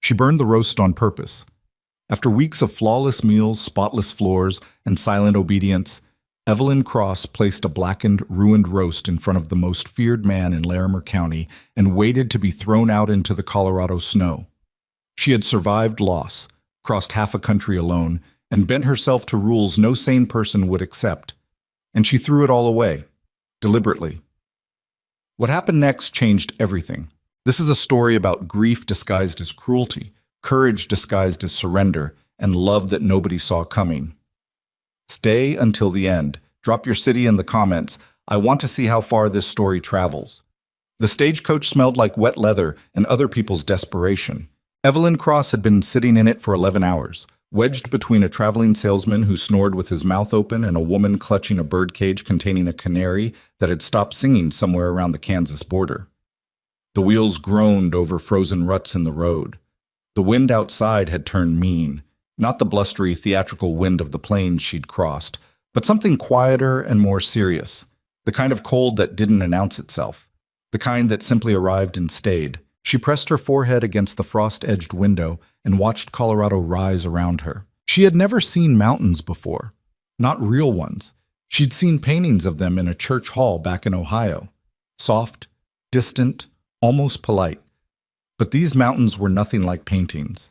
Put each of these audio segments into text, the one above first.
She burned the roast on purpose. After weeks of flawless meals, spotless floors, and silent obedience, Evelyn Cross placed a blackened, ruined roast in front of the most feared man in Larimer County and waited to be thrown out into the Colorado snow. She had survived loss, crossed half a country alone, and bent herself to rules no sane person would accept. And she threw it all away, deliberately. What happened next changed everything. This is a story about grief disguised as cruelty, courage disguised as surrender, and love that nobody saw coming. Stay until the end. Drop your city in the comments. I want to see how far this story travels. The stagecoach smelled like wet leather and other people's desperation. Evelyn Cross had been sitting in it for 11 hours, wedged between a traveling salesman who snored with his mouth open and a woman clutching a birdcage containing a canary that had stopped singing somewhere around the Kansas border. The wheels groaned over frozen ruts in the road. The wind outside had turned mean, not the blustery, theatrical wind of the plains she'd crossed, but something quieter and more serious, the kind of cold that didn't announce itself, the kind that simply arrived and stayed. She pressed her forehead against the frost-edged window and watched Colorado rise around her. She had never seen mountains before, not real ones. She'd seen paintings of them in a church hall back in Ohio, soft, distant, almost polite. But these mountains were nothing like paintings.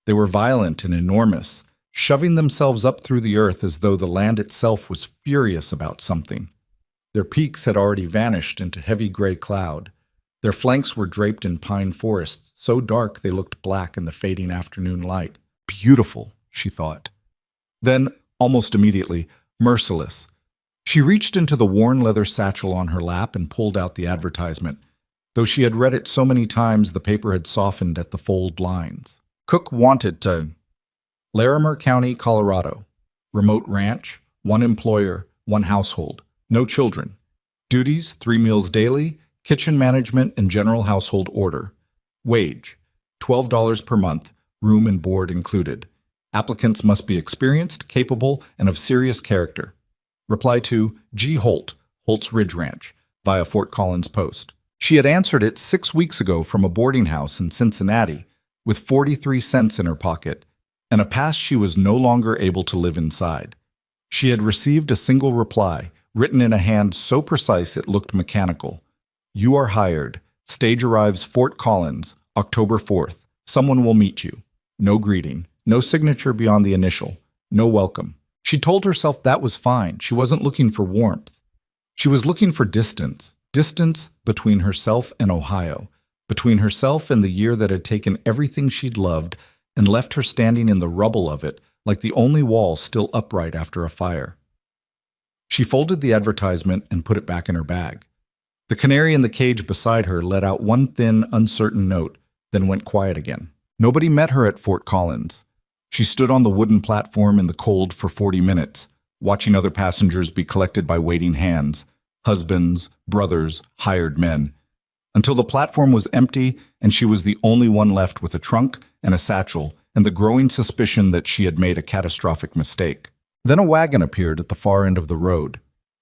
They were violent and enormous, shoving themselves up through the earth as though the land itself was furious about something. Their peaks had already vanished into heavy gray cloud. Their flanks were draped in pine forests, so dark they looked black in the fading afternoon light. Beautiful, she thought. Then, almost immediately, merciless. She reached into the worn leather satchel on her lap and pulled out the advertisement. Though she had read it so many times, the paper had softened at the fold lines. Cook wanted to. Larimer County, Colorado. Remote ranch, 1 employer, 1 household. No children. Duties, 3 meals daily, kitchen management and general household order. Wage, $12 per month, room and board included. Applicants must be experienced, capable, and of serious character. Reply to G. Holt, Holt's Ridge Ranch, via Fort Collins Post. She had answered it 6 weeks ago from a boarding house in Cincinnati, with 43 cents in her pocket, and a pass she was no longer able to live inside. She had received a single reply, written in a hand so precise it looked mechanical. You are hired. Stage arrives Fort Collins, October 4th. Someone will meet you. No greeting. No signature beyond the initial. No welcome. She told herself that was fine. She wasn't looking for warmth. She was looking for distance. Distance between herself and Ohio. Between herself and the year that had taken everything she'd loved and left her standing in the rubble of it like the only wall still upright after a fire. She folded the advertisement and put it back in her bag. The canary in the cage beside her let out one thin, uncertain note, then went quiet again. Nobody met her at Fort Collins. She stood on the wooden platform in the cold for 40 minutes, watching other passengers be collected by waiting hands, husbands, brothers, hired men, until the platform was empty and she was the only one left with a trunk and a satchel and the growing suspicion that she had made a catastrophic mistake. Then a wagon appeared at the far end of the road.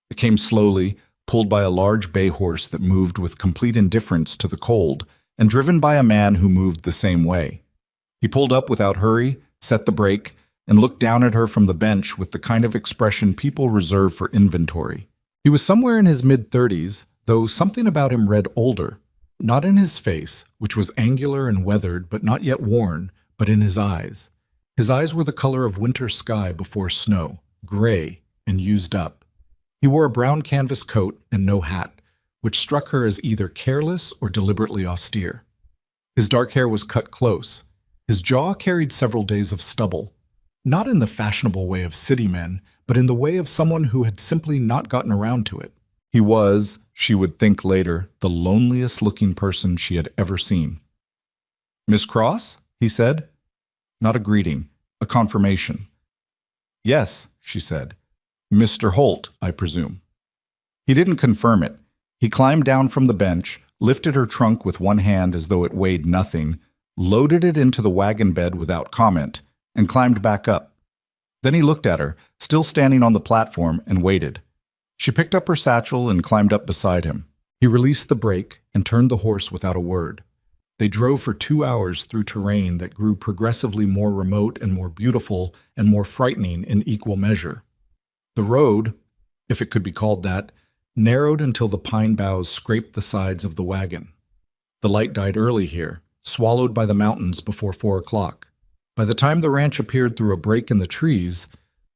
It came slowly, pulled by a large bay horse that moved with complete indifference to the cold, and driven by a man who moved the same way. He pulled up without hurry, set the brake, and looked down at her from the bench with the kind of expression people reserve for inventory. He was somewhere in his mid-30s, though something about him read older. Not in his face, which was angular and weathered but not yet worn, but in his eyes. His eyes were the color of winter sky before snow, gray and used up. He wore a brown canvas coat and no hat, which struck her as either careless or deliberately austere. His dark hair was cut close. His jaw carried several days of stubble, not in the fashionable way of city men, but in the way of someone who had simply not gotten around to it. He was, she would think later, the loneliest-looking person she had ever seen. "Miss Cross?" he said. Not a greeting, a confirmation. "Yes," she said. "Mr. Holt, I presume." He didn't confirm it. He climbed down from the bench, lifted her trunk with one hand as though it weighed nothing, loaded it into the wagon bed without comment, and climbed back up. Then he looked at her, still standing on the platform, and waited. She picked up her satchel and climbed up beside him. He released the brake and turned the horse without a word. They drove for 2 hours through terrain that grew progressively more remote and more beautiful and more frightening in equal measure. The road, if it could be called that, narrowed until the pine boughs scraped the sides of the wagon. The light died early here, swallowed by the mountains before 4 o'clock. By the time the ranch appeared through a break in the trees,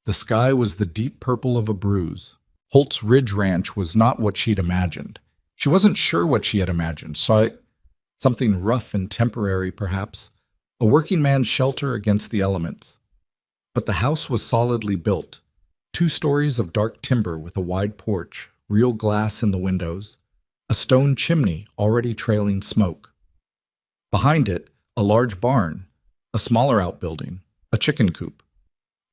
the sky was the deep purple of a bruise. Holt's Ridge Ranch was not what she'd imagined. She wasn't sure what she had imagined. Something rough and temporary, perhaps. A working man's shelter against the elements. But the house was solidly built. 2 stories of dark timber with a wide porch, real glass in the windows, a stone chimney already trailing smoke. Behind it, a large barn, a smaller outbuilding, a chicken coop.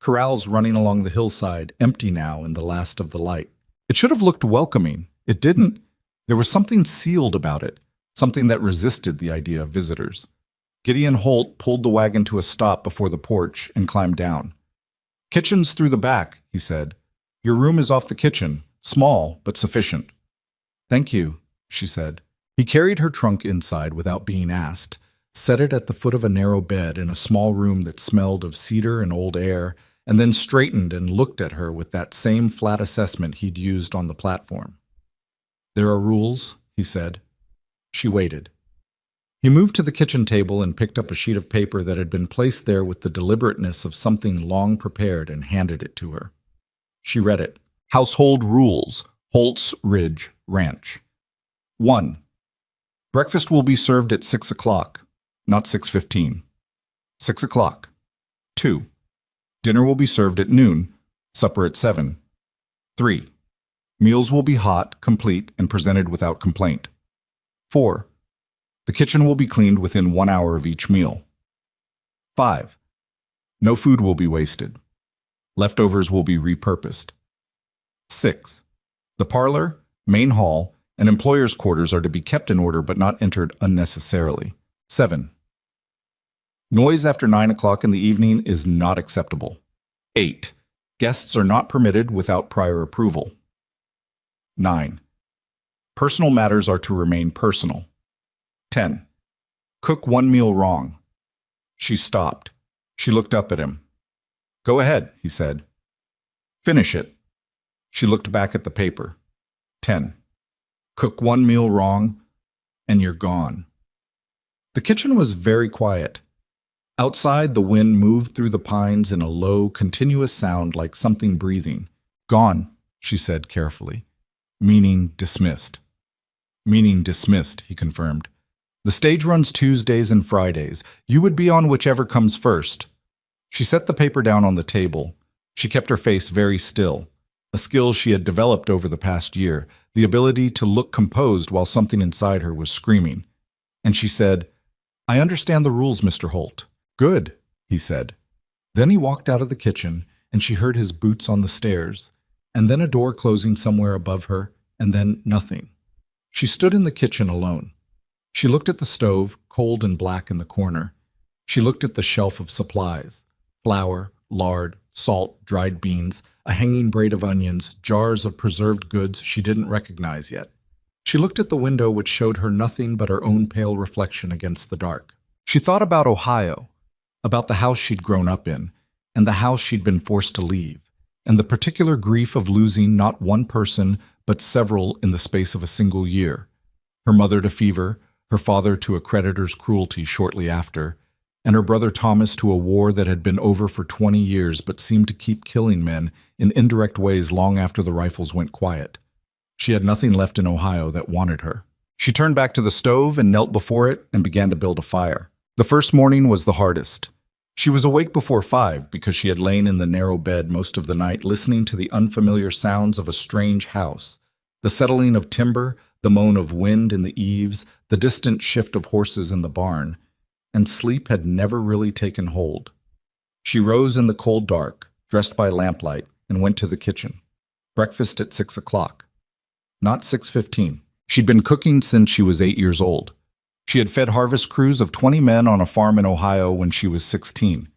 Corrals running along the hillside, empty now in the last of the light. It should have looked welcoming. It didn't. There was something sealed about it, something that resisted the idea of visitors. Gideon Holt pulled the wagon to a stop before the porch and climbed down. "Kitchen's through the back," he said. "Your room is off the kitchen, small but sufficient." "Thank you," she said. He carried her trunk inside without being asked, set it at the foot of a narrow bed in a small room that smelled of cedar and old air, and then straightened and looked at her with that same flat assessment he'd used on the platform. "There are rules," he said. She waited. He moved to the kitchen table and picked up a sheet of paper that had been placed there with the deliberateness of something long prepared and handed it to her. She read it. Household Rules, Holt's Ridge Ranch. 1. Breakfast will be served at 6 o'clock, not 6:15. 6 o'clock. 2. Dinner will be served at noon, supper at 7. 3. Meals will be hot, complete, and presented without complaint. 4. The kitchen will be cleaned within 1 hour of each meal. 5. No food will be wasted. Leftovers will be repurposed. 6. The parlor, main hall, and employers' quarters are to be kept in order but not entered unnecessarily. 7. Noise after 9 o'clock in the evening is not acceptable. 8. Guests are not permitted without prior approval. 9. Personal matters are to remain personal. 10. Cook 1 meal wrong. She stopped. She looked up at him. "Go ahead," he said. "Finish it." She looked back at the paper. 10. Cook 1 meal wrong, and you're gone. The kitchen was very quiet. Outside, the wind moved through the pines in a low, continuous sound like something breathing. "Gone," she said carefully. "Meaning dismissed." "Meaning dismissed," he confirmed. "The stage runs Tuesdays and Fridays. You would be on whichever comes first." She set the paper down on the table. She kept her face very still, a skill she had developed over the past year, the ability to look composed while something inside her was screaming. And she said, "I understand the rules, Mr. Holt." "Good," he said. Then he walked out of the kitchen, and she heard his boots on the stairs, and then a door closing somewhere above her, and then nothing. She stood in the kitchen alone. She looked at the stove, cold and black in the corner. She looked at the shelf of supplies: flour, lard, salt, dried beans, a hanging braid of onions, jars of preserved goods she didn't recognize yet. She looked at the window, which showed her nothing but her own pale reflection against the dark. She thought about Ohio, about the house she'd grown up in, and the house she'd been forced to leave, and the particular grief of losing not one person, but several in the space of a single year. Her mother to fever, her father to a creditor's cruelty shortly after, and her brother Thomas to a war that had been over for 20 years but seemed to keep killing men in indirect ways long after the rifles went quiet. She had nothing left in Ohio that wanted her. She turned back to the stove and knelt before it and began to build a fire. The first morning was the hardest. She was awake before 5 because she had lain in the narrow bed most of the night listening to the unfamiliar sounds of a strange house, the settling of timber, the moan of wind in the eaves, the distant shift of horses in the barn, and sleep had never really taken hold. She rose in the cold dark, dressed by lamplight, and went to the kitchen. Breakfast at 6 o'clock. Not 6:15. She'd been cooking since she was 8 years old. She had fed harvest crews of 20 men on a farm in Ohio when she was 16.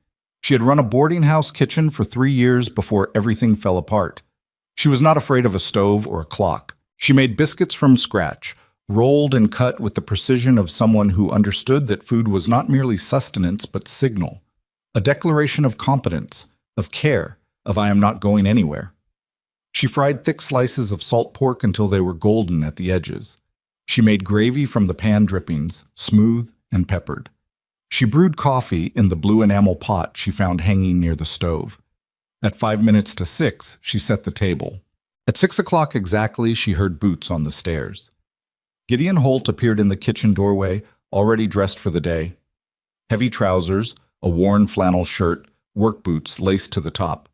She had run a boarding house kitchen for 3 years before everything fell apart. She was not afraid of a stove or a clock. She made biscuits from scratch, rolled and cut with the precision of someone who understood that food was not merely sustenance but signal, a declaration of competence, of care, of I am not going anywhere. She fried thick slices of salt pork until they were golden at the edges. She made gravy from the pan drippings, smooth and peppered. She brewed coffee in the blue enamel pot she found hanging near the stove. At 5 minutes to 6, she set the table. At 6 o'clock exactly, she heard boots on the stairs. Gideon Holt appeared in the kitchen doorway, already dressed for the day. Heavy trousers, a worn flannel shirt, work boots laced to the top.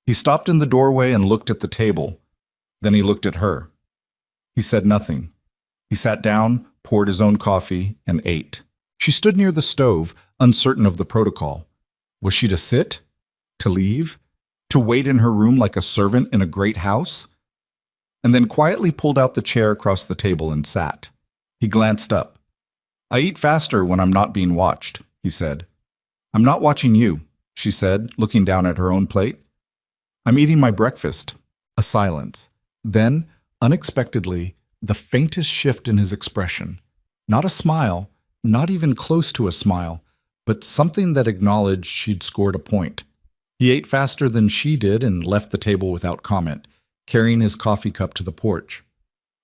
He stopped in the doorway and looked at the table. Then he looked at her. He said nothing. He sat down, poured his own coffee, and ate. She stood near the stove, uncertain of the protocol. Was she to sit? To leave? To wait in her room like a servant in a great house? And then quietly pulled out the chair across the table and sat. He glanced up. I eat faster when I'm not being watched, he said. I'm not watching you, she said, looking down at her own plate. I'm eating my breakfast. A silence. Then, unexpectedly, the faintest shift in his expression. Not a smile, not even close to a smile, but something that acknowledged she'd scored a point. He ate faster than she did and left the table without comment, carrying his coffee cup to the porch.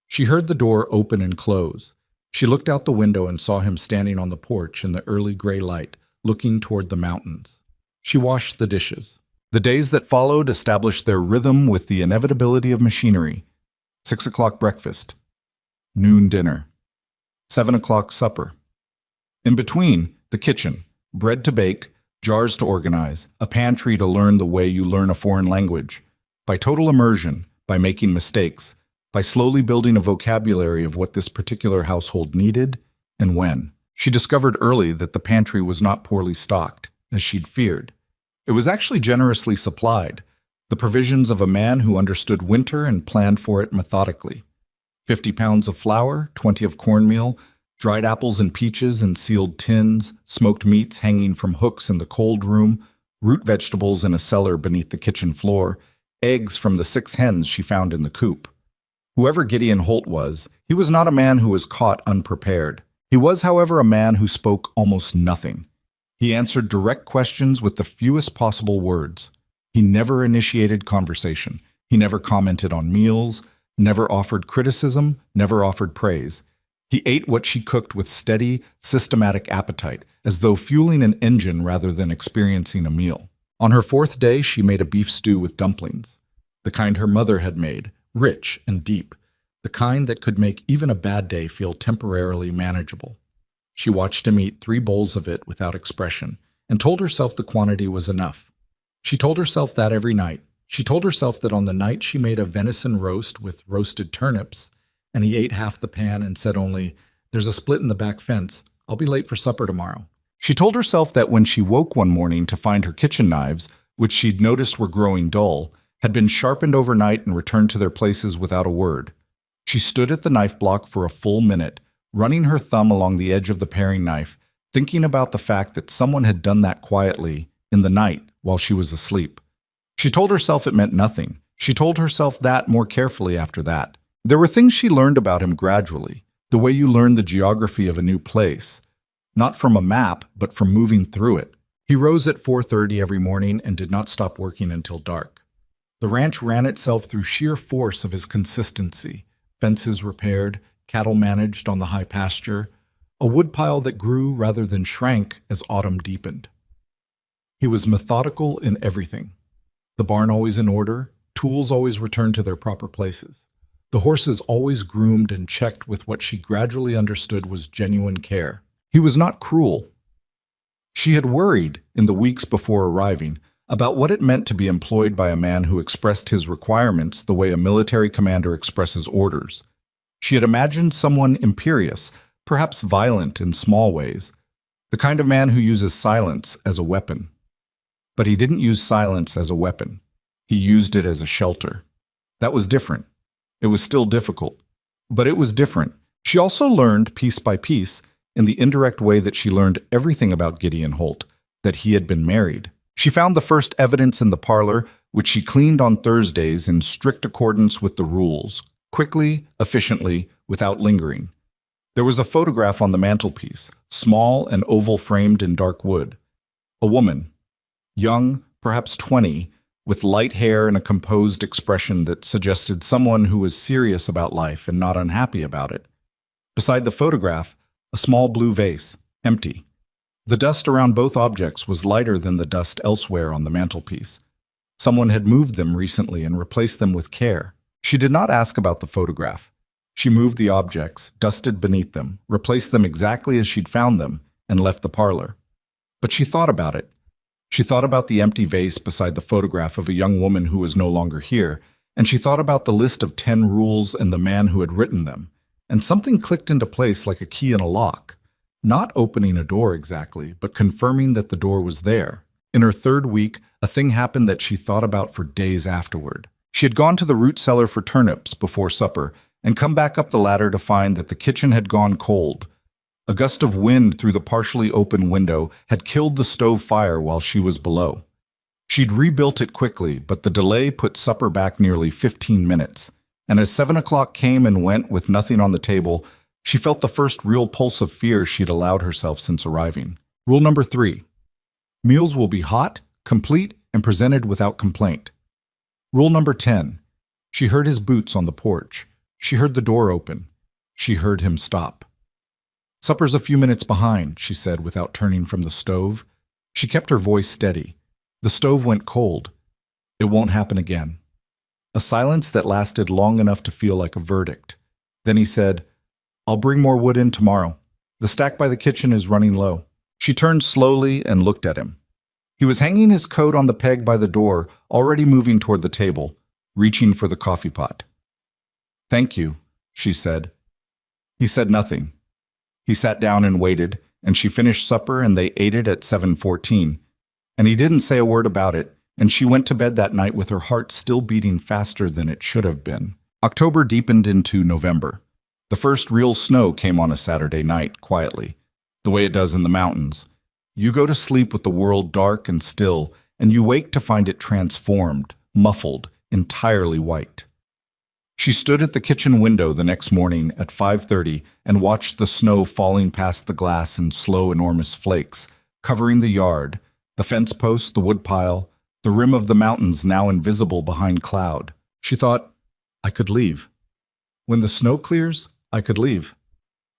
She heard the door open and close. She looked out the window and saw him standing on the porch in the early gray light, looking toward the mountains. She washed the dishes. The days that followed established their rhythm with the inevitability of machinery. 6 o'clock breakfast. Noon dinner. 7 o'clock supper. In between, the kitchen, bread to bake, jars to organize, a pantry to learn the way you learn a foreign language. By total immersion, by making mistakes, by slowly building a vocabulary of what this particular household needed and when. She discovered early that the pantry was not poorly stocked, as she'd feared. It was actually generously supplied, the provisions of a man who understood winter and planned for it methodically. 50 pounds of flour, 20 of cornmeal, dried apples and peaches in sealed tins, smoked meats hanging from hooks in the cold room, root vegetables in a cellar beneath the kitchen floor, eggs from the 6 hens she found in the coop. Whoever Gideon Holt was, he was not a man who was caught unprepared. He was, however, a man who spoke almost nothing. He answered direct questions with the fewest possible words. He never initiated conversation. He never commented on meals, never offered criticism, never offered praise. He ate what she cooked with steady, systematic appetite, as though fueling an engine rather than experiencing a meal. On her 4th day, she made a beef stew with dumplings, the kind her mother had made, rich and deep, the kind that could make even a bad day feel temporarily manageable. She watched him eat 3 bowls of it without expression, and told herself the quantity was enough. She told herself that every night. She told herself that on the night she made a venison roast with roasted turnips, and he ate half the pan and said only, "There's a split in the back fence. I'll be late for supper tomorrow." She told herself that when she woke one morning to find her kitchen knives, which she'd noticed were growing dull, had been sharpened overnight and returned to their places without a word. She stood at the knife block for a full minute, running her thumb along the edge of the paring knife, thinking about the fact that someone had done that quietly, in the night, while she was asleep. She told herself it meant nothing. She told herself that more carefully after that. There were things she learned about him gradually, the way you learn the geography of a new place. Not from a map, but from moving through it. He rose at 4:30 every morning and did not stop working until dark. The ranch ran itself through sheer force of his consistency. Fences repaired, cattle managed on the high pasture, a woodpile that grew rather than shrank as autumn deepened. He was methodical in everything. The barn always in order, tools always returned to their proper places. The horses always groomed and checked with what she gradually understood was genuine care. He was not cruel. She had worried, in the weeks before arriving, about what it meant to be employed by a man who expressed his requirements the way a military commander expresses orders. She had imagined someone imperious, perhaps violent in small ways, the kind of man who uses silence as a weapon. But he didn't use silence as a weapon. He used it as a shelter. That was different. It was still difficult, but it was different. She also learned, piece by piece, in the indirect way that she learned everything about Gideon Holt, that he had been married. She found the first evidence in the parlor, which she cleaned on Thursdays in strict accordance with the rules, quickly, efficiently, without lingering. There was a photograph on the mantelpiece, small and oval framed in dark wood. A woman, young, perhaps 20, with light hair and a composed expression that suggested someone who was serious about life and not unhappy about it. Beside the photograph, a small blue vase, empty. The dust around both objects was lighter than the dust elsewhere on the mantelpiece. Someone had moved them recently and replaced them with care. She did not ask about the photograph. She moved the objects, dusted beneath them, replaced them exactly as she'd found them, and left the parlor. But she thought about it. She thought about the empty vase beside the photograph of a young woman who was no longer here, and she thought about the list of 10 rules and the man who had written them. And something clicked into place like a key in a lock. Not opening a door exactly, but confirming that the door was there. In her third week, a thing happened that she thought about for days afterward. She had gone to the root cellar for turnips before supper and come back up the ladder to find that the kitchen had gone cold. A gust of wind through the partially open window had killed the stove fire while she was below. She'd rebuilt it quickly, but the delay put supper back nearly 15 minutes. And as 7 o'clock came and went with nothing on the table, she felt the first real pulse of fear she'd allowed herself since arriving. Rule number 3. Meals will be hot, complete, and presented without complaint. Rule number 10. She heard his boots on the porch. She heard the door open. She heard him stop. Supper's a few minutes behind, she said without turning from the stove. She kept her voice steady. The stove went cold. It won't happen again. A silence that lasted long enough to feel like a verdict. Then he said, "I'll bring more wood in tomorrow. The stack by the kitchen is running low." She turned slowly and looked at him. He was hanging his coat on the peg by the door, already moving toward the table, reaching for the coffee pot. "Thank you," she said. He said nothing. He sat down and waited, and she finished supper and they ate it at 7:14. And he didn't say a word about it, and she went to bed that night with her heart still beating faster than it should have been. October deepened into November. The first real snow came on a Saturday night, quietly, the way it does in the mountains. You go to sleep with the world dark and still, and you wake to find it transformed, muffled, entirely white. She stood at the kitchen window the next morning at 5:30 and watched the snow falling past the glass in slow, enormous flakes, covering the yard, the fence post, the woodpile, the rim of the mountains now invisible behind cloud. She thought, I could leave. When the snow clears, I could leave.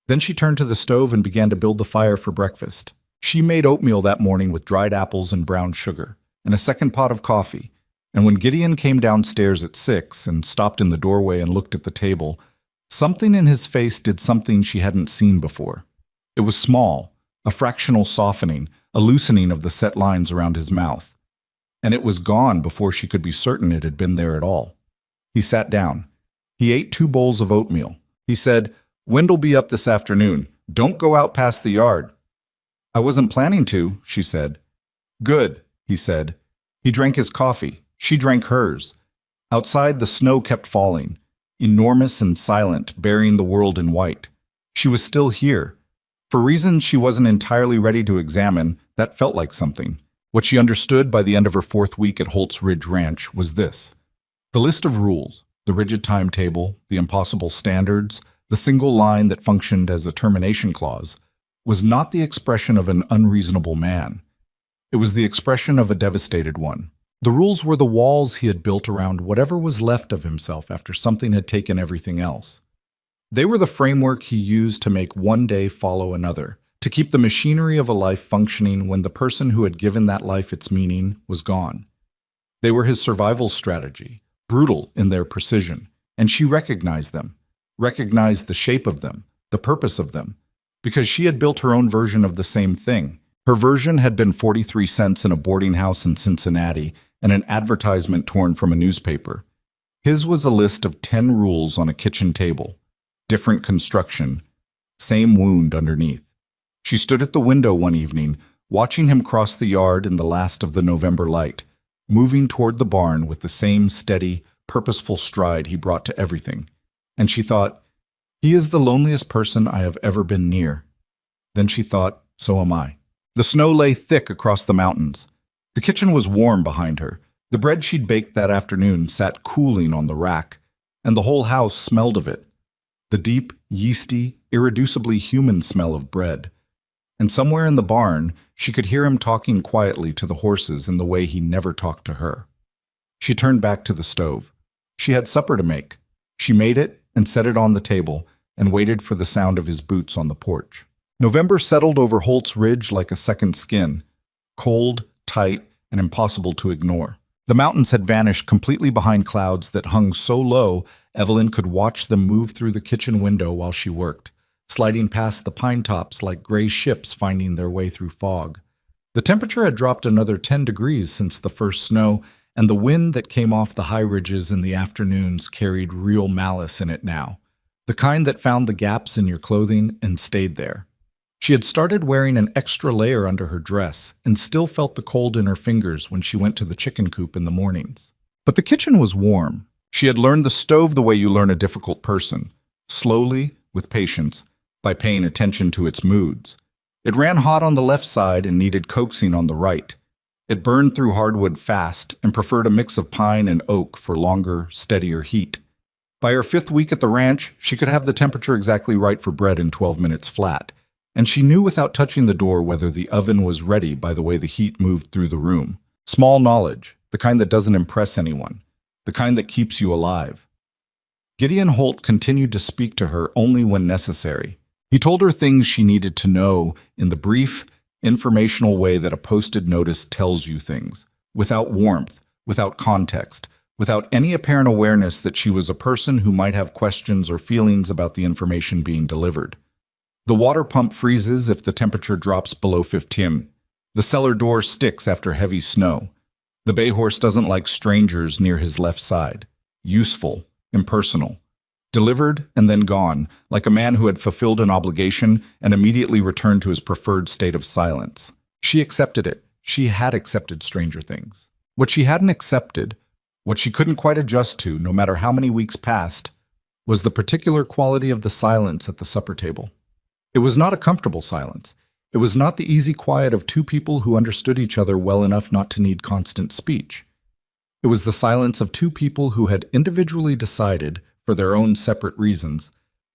Then she turned to the stove and began to build the fire for breakfast. She made oatmeal that morning with dried apples and brown sugar, and a second pot of coffee. And when Gideon came downstairs at 6 and stopped in the doorway and looked at the table, something in his face did something she hadn't seen before. It was small, a fractional softening, a loosening of the set lines around his mouth. And it was gone before she could be certain it had been there at all. He sat down. He ate 2 bowls of oatmeal. He said, "Wind'll be up this afternoon. Don't go out past the yard." "I wasn't planning to," she said. "Good," he said. He drank his coffee. She drank hers. Outside, the snow kept falling, enormous and silent, burying the world in white. She was still here. For reasons she wasn't entirely ready to examine, that felt like something. What she understood by the end of her 4th week at Holtz Ridge Ranch was this. The list of rules, the rigid timetable, the impossible standards, the single line that functioned as a termination clause, was not the expression of an unreasonable man. It was the expression of a devastated one. The rules were the walls he had built around whatever was left of himself after something had taken everything else. They were the framework he used to make one day follow another, to keep the machinery of a life functioning when the person who had given that life its meaning was gone. They were his survival strategy, brutal in their precision, and she recognized them, recognized the shape of them, the purpose of them, because she had built her own version of the same thing. Her version had been 43 cents in a boarding house in Cincinnati and an advertisement torn from a newspaper. His was a list of 10 rules on a kitchen table, different construction, same wound underneath. She stood at the window one evening, watching him cross the yard in the last of the November light, moving toward the barn with the same steady, purposeful stride he brought to everything. And she thought, he is the loneliest person I have ever been near. Then she thought, so am I. The snow lay thick across the mountains. The kitchen was warm behind her. The bread she'd baked that afternoon sat cooling on the rack, and the whole house smelled of it. The deep, yeasty, irreducibly human smell of bread. And somewhere in the barn, she could hear him talking quietly to the horses in the way he never talked to her. She turned back to the stove. She had supper to make. She made it and set it on the table and waited for the sound of his boots on the porch. November settled over Holt's Ridge like a second skin, cold, tight, and impossible to ignore. The mountains had vanished completely behind clouds that hung so low Evelyn could watch them move through the kitchen window while she worked, sliding past the pine tops like gray ships finding their way through fog. The temperature had dropped another 10 degrees since the first snow, and the wind that came off the high ridges in the afternoons carried real malice in it now, the kind that found the gaps in your clothing and stayed there. She had started wearing an extra layer under her dress and still felt the cold in her fingers when she went to the chicken coop in the mornings. But the kitchen was warm. She had learned the stove the way you learn a difficult person, slowly, with patience, by paying attention to its moods. It ran hot on the left side and needed coaxing on the right. It burned through hardwood fast and preferred a mix of pine and oak for longer, steadier heat. By her 5th week at the ranch, she could have the temperature exactly right for bread in 12 minutes flat, and she knew without touching the door whether the oven was ready by the way the heat moved through the room. Small knowledge, the kind that doesn't impress anyone, the kind that keeps you alive. Gideon Holt continued to speak to her only when necessary. He told her things she needed to know in the brief, informational way that a posted notice tells you things, without warmth, without context, without any apparent awareness that she was a person who might have questions or feelings about the information being delivered. The water pump freezes if the temperature drops below 15. The cellar door sticks after heavy snow. The bay horse doesn't like strangers near his left side. Useful, impersonal. Delivered and then gone, like a man who had fulfilled an obligation and immediately returned to his preferred state of silence. She accepted it. She had accepted stranger things. What she hadn't accepted, what she couldn't quite adjust to, no matter how many weeks passed, was the particular quality of the silence at the supper table. It was not a comfortable silence. It was not the easy quiet of two people who understood each other well enough not to need constant speech. It was the silence of two people who had individually decided, for their own separate reasons,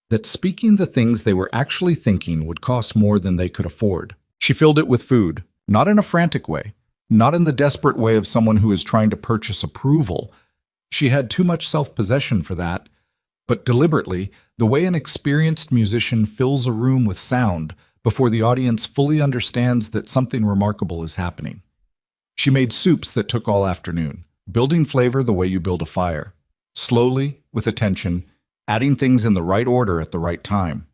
that speaking the things they were actually thinking would cost more than they could afford. She filled it with food, not in a frantic way, not in the desperate way of someone who is trying to purchase approval. She had too much self-possession for that, but deliberately, the way an experienced musician fills a room with sound before the audience fully understands that something remarkable is happening. She made soups that took all afternoon, building flavor the way you build a fire, slowly, with attention, adding things in the right order at the right time.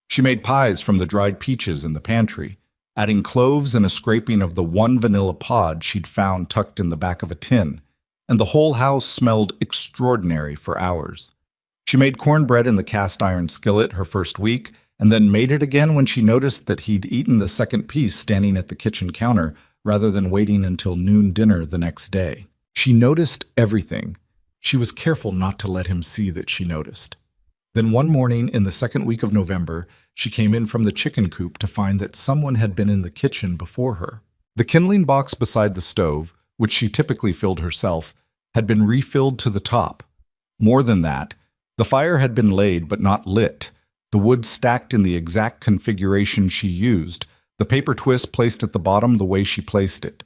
She made pies from the dried peaches in the pantry, adding cloves and a scraping of the one vanilla pod she'd found tucked in the back of a tin, and the whole house smelled extraordinary for hours. She made cornbread in the cast-iron skillet her first week, and then made it again when she noticed that he'd eaten the second piece standing at the kitchen counter rather than waiting until noon dinner the next day. She noticed everything. She was careful not to let him see that she noticed. Then one morning in the 2nd week of November, she came in from the chicken coop to find that someone had been in the kitchen before her. The kindling box beside the stove, which she typically filled herself, had been refilled to the top. More than that, the fire had been laid but not lit, the wood stacked in the exact configuration she used, the paper twist placed at the bottom the way she placed it.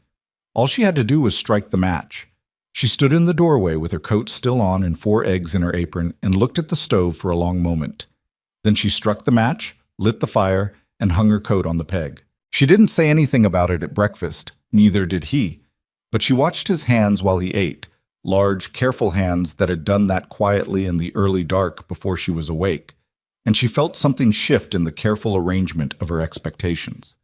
All she had to do was strike the match. She stood in the doorway with her coat still on and 4 eggs in her apron and looked at the stove for a long moment. Then she struck the match, lit the fire, and hung her coat on the peg. She didn't say anything about it at breakfast, neither did he, but she watched his hands while he ate, large, careful hands that had done that quietly in the early dark before she was awake, and she felt something shift in the careful arrangement of her expectations.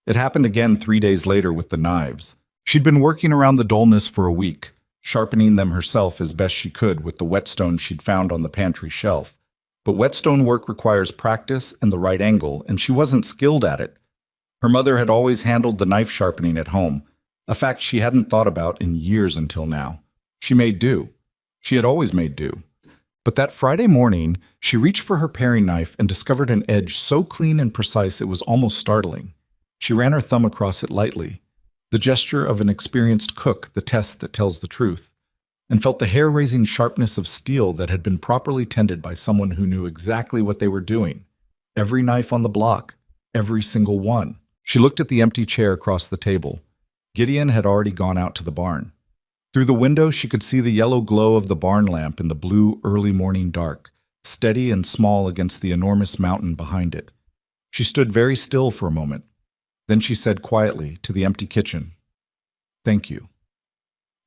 It happened again 3 days later with the knives. She'd been working around the dullness for a week, sharpening them herself as best she could with the whetstone she'd found on the pantry shelf. But whetstone work requires practice and the right angle, and she wasn't skilled at it. Her mother had always handled the knife sharpening at home, a fact she hadn't thought about in years until now. She made do. She had always made do. But that Friday morning, she reached for her paring knife and discovered an edge so clean and precise it was almost startling. She ran her thumb across it lightly, the gesture of an experienced cook, the test that tells the truth. and felt the hair-raising sharpness of steel that had been properly tended by someone who knew exactly what they were doing. Every knife on the block, every single one. She looked at the empty chair across the table. Gideon had already gone out to the barn. Through the window, she could see the yellow glow of the barn lamp in the blue early morning dark, steady and small against the enormous mountain behind it. She stood very still for a moment. Then she said quietly to the empty kitchen, "Thank you."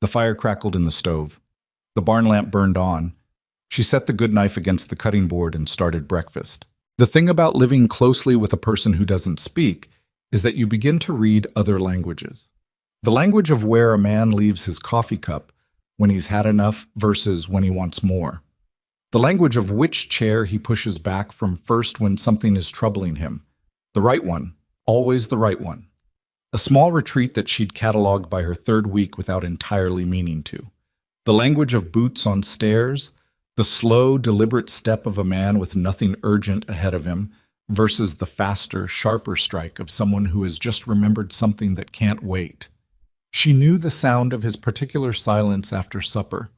The fire crackled in the stove. The barn lamp burned on. She set the good knife against the cutting board and started breakfast. The thing about living closely with a person who doesn't speak is that you begin to read other languages. The language of where a man leaves his coffee cup when he's had enough versus when he wants more. The language of which chair he pushes back from first when something is troubling him. The right one, always the right one. A small retreat that she'd cataloged by her third week without entirely meaning to. The language of boots on stairs, the slow, deliberate step of a man with nothing urgent ahead of him versus the faster, sharper strike of someone who has just remembered something that can't wait. She knew the sound of his particular silence after supper,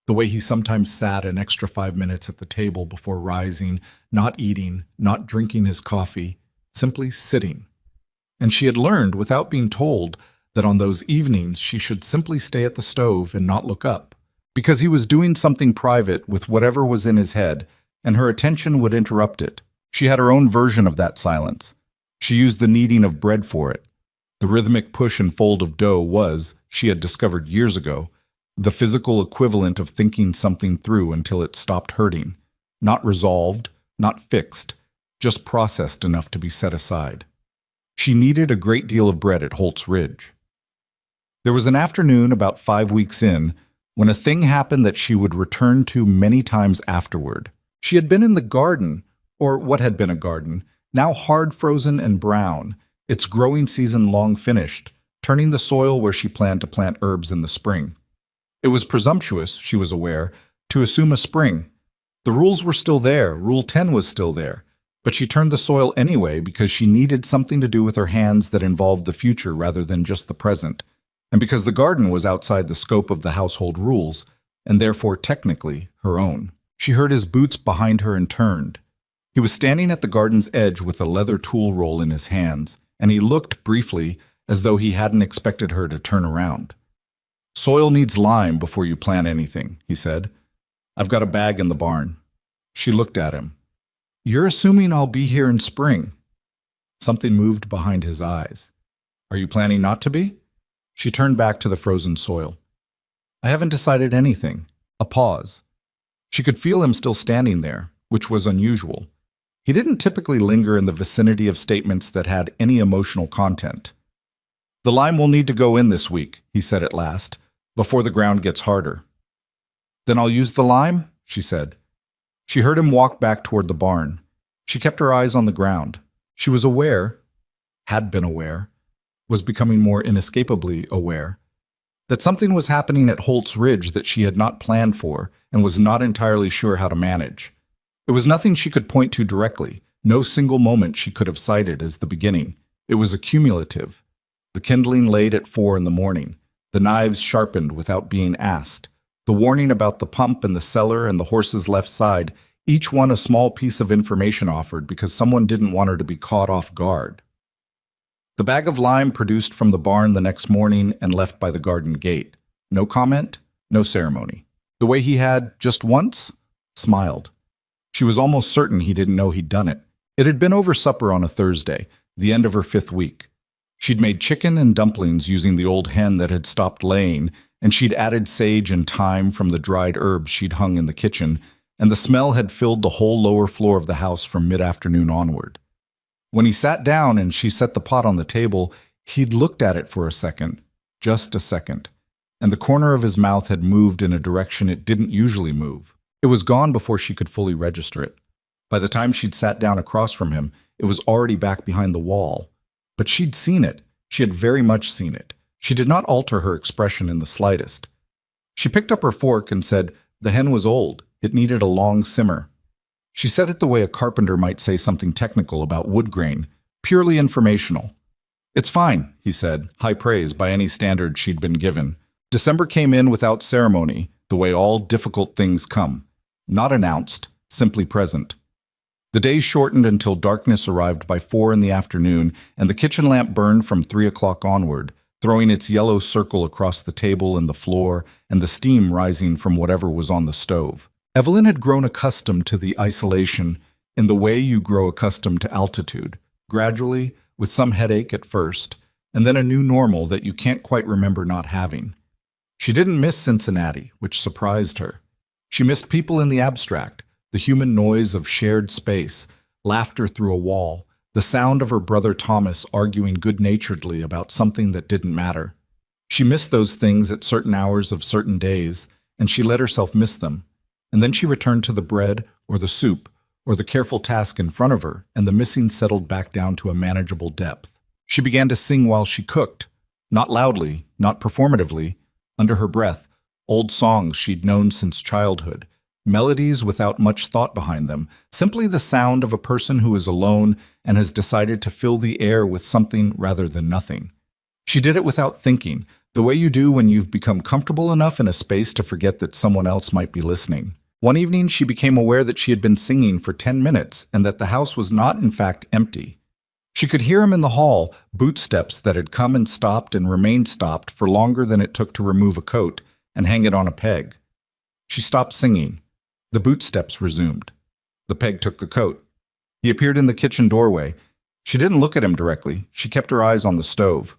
the way he sometimes sat an extra 5 minutes at the table before rising, not eating, not drinking his coffee, simply sitting. And she had learned, without being told, that on those evenings she should simply stay at the stove and not look up, because he was doing something private with whatever was in his head, and her attention would interrupt it. She had her own version of that silence. She used the kneading of bread for it. The rhythmic push and fold of dough was, she had discovered years ago, the physical equivalent of thinking something through until it stopped hurting. Not resolved, not fixed, just processed enough to be set aside. She needed a great deal of bread at Holt's Ridge. There was an afternoon about 5 weeks in when a thing happened that she would return to many times afterward. She had been in the garden, or what had been a garden, now hard frozen and brown, its growing season long finished, turning the soil where she planned to plant herbs in the spring. It was presumptuous, she was aware, to assume a spring. The rules were still there, Rule 10 was still there, but she turned the soil anyway because she needed something to do with her hands that involved the future rather than just the present, and because the garden was outside the scope of the household rules, and therefore technically her own. She heard his boots behind her and turned. He was standing at the garden's edge with a leather tool roll in his hands, and he looked briefly as though he hadn't expected her to turn around. "Soil needs lime before you plant anything," he said. "I've got a bag in the barn." She looked at him. "You're assuming I'll be here in spring." Something moved behind his eyes. "Are you planning not to be?" She turned back to the frozen soil. "I haven't decided anything." A pause. She could feel him still standing there, which was unusual. He didn't typically linger in the vicinity of statements that had any emotional content. "The lime will need to go in this week," he said at last, "before the ground gets harder." "Then I'll use the lime?" she said. She heard him walk back toward the barn. She kept her eyes on the ground. She was aware, had been aware, was becoming more inescapably aware, that something was happening at Holt's Ridge that she had not planned for and was not entirely sure how to manage. It was nothing she could point to directly, no single moment she could have cited as the beginning. It was accumulative. The kindling laid at 4 in the morning, the knives sharpened without being asked, the warning about the pump and the cellar and the horse's left side, each one a small piece of information offered because someone didn't want her to be caught off guard. The bag of lime produced from the barn the next morning and left by the garden gate. No comment, no ceremony. The way he had, just once, smiled. She was almost certain he didn't know he'd done it. It had been over supper on a Thursday, the end of her 5th week. She'd made chicken and dumplings using the old hen that had stopped laying, and she'd added sage and thyme from the dried herbs she'd hung in the kitchen, and the smell had filled the whole lower floor of the house from mid-afternoon onward. When he sat down and she set the pot on the table, he'd looked at it for a second, just a second, and the corner of his mouth had moved in a direction it didn't usually move. It was gone before she could fully register it. By the time she'd sat down across from him, it was already back behind the wall. But she'd seen it. She had very much seen it. She did not alter her expression in the slightest. She picked up her fork and said, the hen was old. It needed a long simmer. She said it the way a carpenter might say something technical about wood grain, purely informational. It's fine, he said, high praise by any standard she'd been given. December came in without ceremony. the way all difficult things come, not announced, simply present. The days shortened until darkness arrived by 4 in the afternoon, and the kitchen lamp burned from 3 o'clock onward, throwing its yellow circle across the table and the floor, and the steam rising from whatever was on the stove. Evelyn had grown accustomed to the isolation in the way you grow accustomed to altitude, gradually, with some headache at first, and then a new normal that you can't quite remember not having. She didn't miss Cincinnati, which surprised her. She missed people in the abstract, the human noise of shared space, laughter through a wall, the sound of her brother Thomas arguing good-naturedly about something that didn't matter. She missed those things at certain hours of certain days, and she let herself miss them. And then she returned to the bread or the soup or the careful task in front of her, and the missing settled back down to a manageable depth. She began to sing while she cooked, not loudly, not performatively, under her breath, old songs she'd known since childhood, melodies without much thought behind them, simply the sound of a person who is alone and has decided to fill the air with something rather than nothing. She did it without thinking, the way you do when you've become comfortable enough in a space to forget that someone else might be listening. One evening, she became aware that she had been singing for 10 minutes and that the house was not, in fact, empty. She could hear him in the hall, bootsteps that had come and stopped and remained stopped for longer than it took to remove a coat and hang it on a peg. She stopped singing. The bootsteps resumed. The peg took the coat. He appeared in the kitchen doorway. She didn't look at him directly. She kept her eyes on the stove.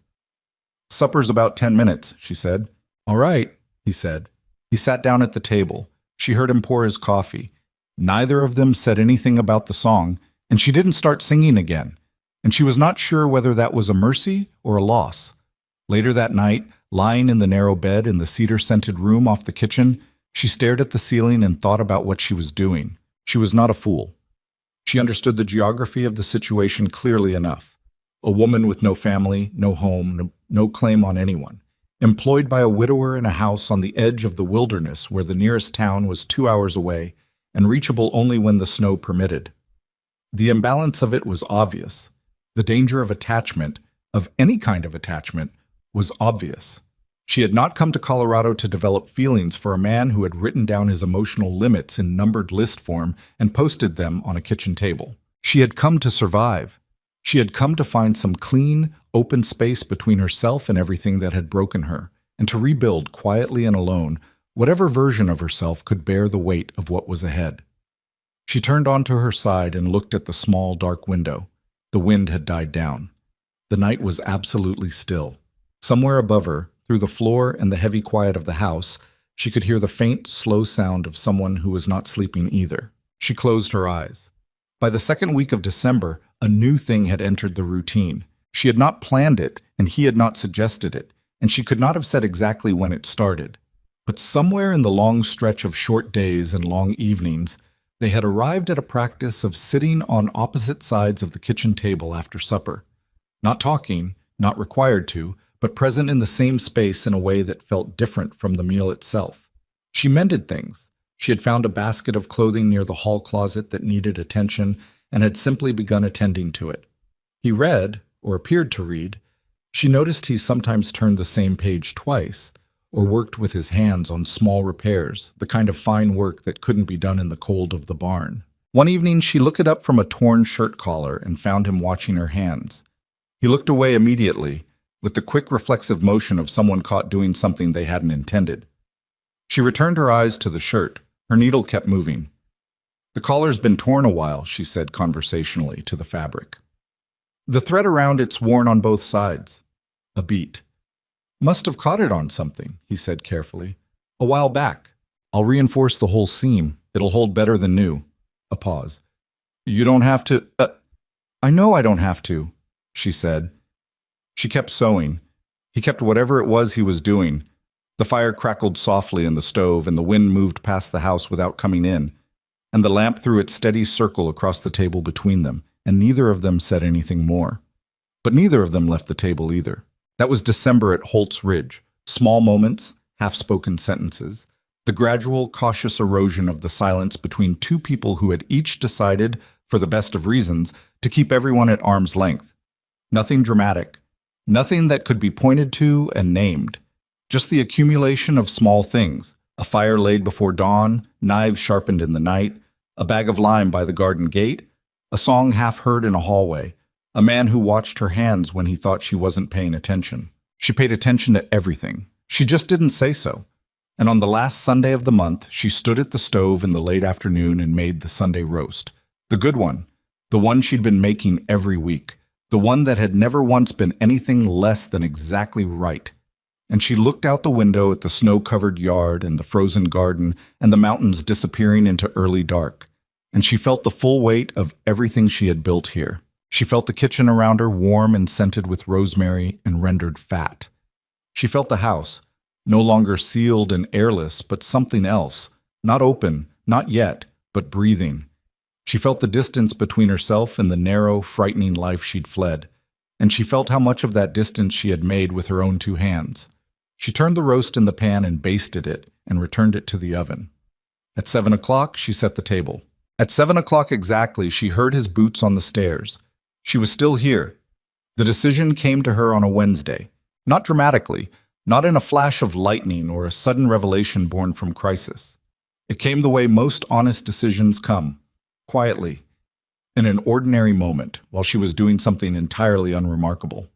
"Supper's about 10 minutes," she said. "All right," he said. He sat down at the table. She heard him pour his coffee. Neither of them said anything about the song, and she didn't start singing again. And she was not sure whether that was a mercy or a loss. Later that night, lying in the narrow bed in the cedar-scented room off the kitchen, she stared at the ceiling and thought about what she was doing. She was not a fool. She understood the geography of the situation clearly enough. A woman with no family, no home, no claim on anyone. Employed by a widower in a house on the edge of the wilderness where the nearest town was 2 hours away and reachable only when the snow permitted. The imbalance of it was obvious. The danger of attachment, of any kind of attachment, was obvious. She had not come to Colorado to develop feelings for a man who had written down his emotional limits in numbered list form and posted them on a kitchen table. She had come to survive. She had come to find some clean, open space between herself and everything that had broken her, and to rebuild quietly and alone whatever version of herself could bear the weight of what was ahead. She turned onto her side and looked at the small, dark window. The wind had died down. The night was absolutely still. Somewhere above her, through the floor and the heavy quiet of the house, she could hear the faint, slow sound of someone who was not sleeping either. She closed her eyes. By the second week of December, a new thing had entered the routine. She had not planned it, and he had not suggested it, and she could not have said exactly when it started. But somewhere in the long stretch of short days and long evenings, they had arrived at a practice of sitting on opposite sides of the kitchen table after supper. Not talking, not required to, but present in the same space in a way that felt different from the meal itself. She mended things. She had found a basket of clothing near the hall closet that needed attention and had simply begun attending to it. He read, or appeared to read. She noticed he sometimes turned the same page twice, or worked with his hands on small repairs, the kind of fine work that couldn't be done in the cold of the barn. One evening, she looked up from a torn shirt collar and found him watching her hands. He looked away immediately, with the quick reflexive motion of someone caught doing something they hadn't intended. She returned her eyes to the shirt. Her needle kept moving. "The collar's been torn a while," she said conversationally to the fabric. "The thread around it's worn on both sides." A beat. "Must have caught it on something," he said carefully. "A while back. I'll reinforce the whole seam. It'll hold better than new." A pause. "You don't have to—" "I know I don't have to," she said. She kept sewing. He kept whatever it was he was doing. The fire crackled softly in the stove, and the wind moved past the house without coming in, and the lamp threw its steady circle across the table between them, and neither of them said anything more. But neither of them left the table either. That was December at Holt's Ridge. Small moments, half-spoken sentences, the gradual, cautious erosion of the silence between two people who had each decided, for the best of reasons, to keep everyone at arm's length. Nothing dramatic. Nothing that could be pointed to and named. Just the accumulation of small things, A fire laid before dawn, knives sharpened in the night, a bag of lime by the garden gate, a song half heard in a hallway, a man who watched her hands when he thought she wasn't paying attention. She paid attention to everything. She just didn't say so. And on the last Sunday of the month, she stood at the stove in the late afternoon and made the Sunday roast. The good one. The one she'd been making every week. The one that had never once been anything less than exactly right. And she looked out the window at the snow-covered yard and the frozen garden and the mountains disappearing into early dark. And she felt the full weight of everything she had built here. She felt the kitchen around her warm and scented with rosemary and rendered fat. She felt the house, no longer sealed and airless, but something else, not open, not yet, but breathing. She felt the distance between herself and the narrow, frightening life she'd fled, and she felt how much of that distance she had made with her own 2 hands. She turned the roast in the pan and basted it and returned it to the oven. At 7 o'clock, she set the table. At 7 o'clock exactly, she heard his boots on the stairs. She was still here. The decision came to her on a Wednesday, not dramatically, not in a flash of lightning or a sudden revelation born from crisis. It came the way most honest decisions come, quietly, in an ordinary moment, while she was doing something entirely unremarkable.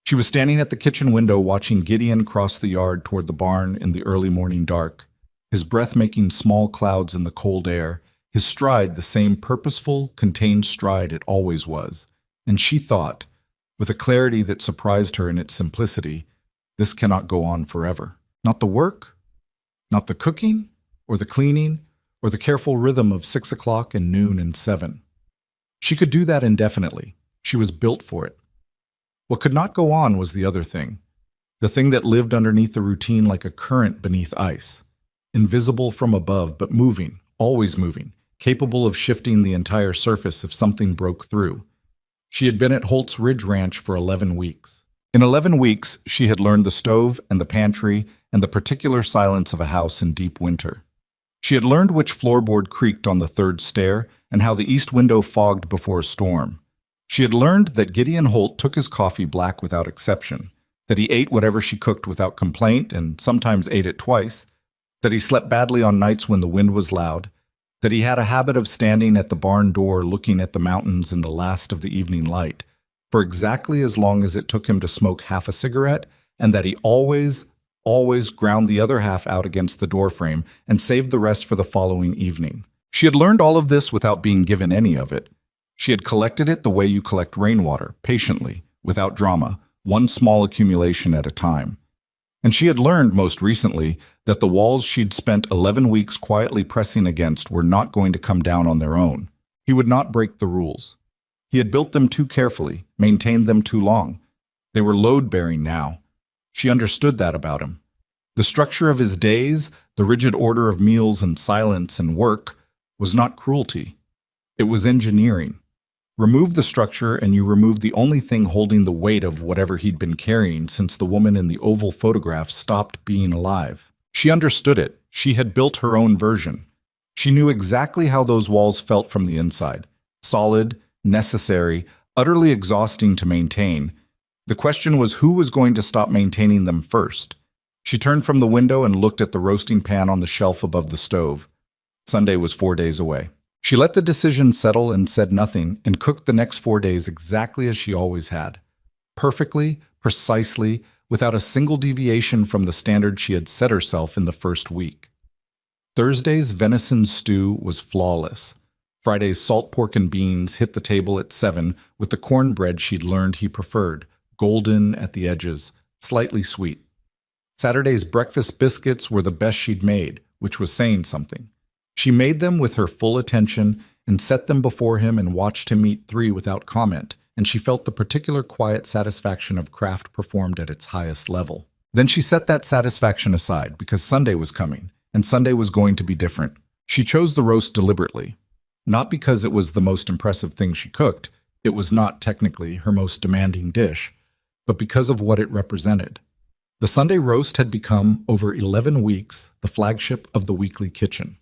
She was standing at the kitchen window watching Gideon cross the yard toward the barn in the early morning dark, his breath making small clouds in the cold air, his stride the same purposeful, contained stride it always was. And she thought, with a clarity that surprised her in its simplicity, this cannot go on forever. Not the work, not the cooking, or the cleaning, or the careful rhythm of 6 o'clock and noon and 7. She could do that indefinitely. She was built for it. What could not go on was the other thing, the thing that lived underneath the routine like a current beneath ice, invisible from above but moving, always moving, capable of shifting the entire surface if something broke through. She had been at Holt's Ridge Ranch for 11 weeks. In 11 weeks, she had learned the stove and the pantry and the particular silence of a house in deep winter. She had learned which floorboard creaked on the 3rd stair and how the east window fogged before a storm. She had learned that Gideon Holt took his coffee black without exception, that he ate whatever she cooked without complaint and sometimes ate it twice, that he slept badly on nights when the wind was loud, that he had a habit of standing at the barn door looking at the mountains in the last of the evening light, for exactly as long as it took him to smoke half a cigarette, and that he always ground the other half out against the doorframe and saved the rest for the following evening. She had learned all of this without being given any of it. She had collected it the way you collect rainwater, patiently, without drama, one small accumulation at a time. And she had learned, most recently, that the walls she'd spent 11 weeks quietly pressing against were not going to come down on their own. He would not break the rules. He had built them too carefully, maintained them too long. They were load-bearing now. She understood that about him. The structure of his days, the rigid order of meals and silence and work, was not cruelty. It was engineering. Remove the structure and you remove the only thing holding the weight of whatever he'd been carrying since the woman in the oval photograph stopped being alive. She understood it. She had built her own version. She knew exactly how those walls felt from the inside. Solid, necessary, utterly exhausting to maintain. The question was who was going to stop maintaining them first. She turned from the window and looked at the roasting pan on the shelf above the stove. Sunday was 4 days away. She let the decision settle and said nothing and cooked the next 4 days exactly as she always had. Perfectly, precisely, without a single deviation from the standard she had set herself in the first week. Thursday's venison stew was flawless. Friday's salt pork and beans hit the table at 7 with the cornbread she'd learned he preferred, golden at the edges, slightly sweet. Saturday's breakfast biscuits were the best she'd made, which was saying something. She made them with her full attention and set them before him and watched him eat 3 without comment, and she felt the particular quiet satisfaction of craft performed at its highest level. Then she set that satisfaction aside because Sunday was coming, and Sunday was going to be different. She chose the roast deliberately, not because it was the most impressive thing she cooked, it was not technically her most demanding dish, but because of what it represented. The Sunday roast had become, over 11 weeks, the flagship of the weekly kitchen.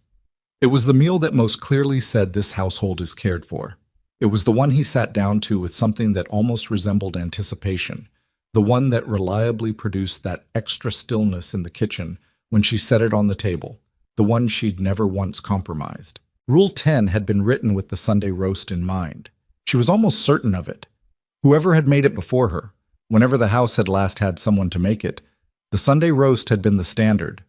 It was the meal that most clearly said this household is cared for. It was the one he sat down to with something that almost resembled anticipation, the one that reliably produced that extra stillness in the kitchen when she set it on the table, the one she'd never once compromised. Rule 10 had been written with the Sunday roast in mind. She was almost certain of it. Whoever had made it before her, whenever the house had last had someone to make it, the Sunday roast had been the standard.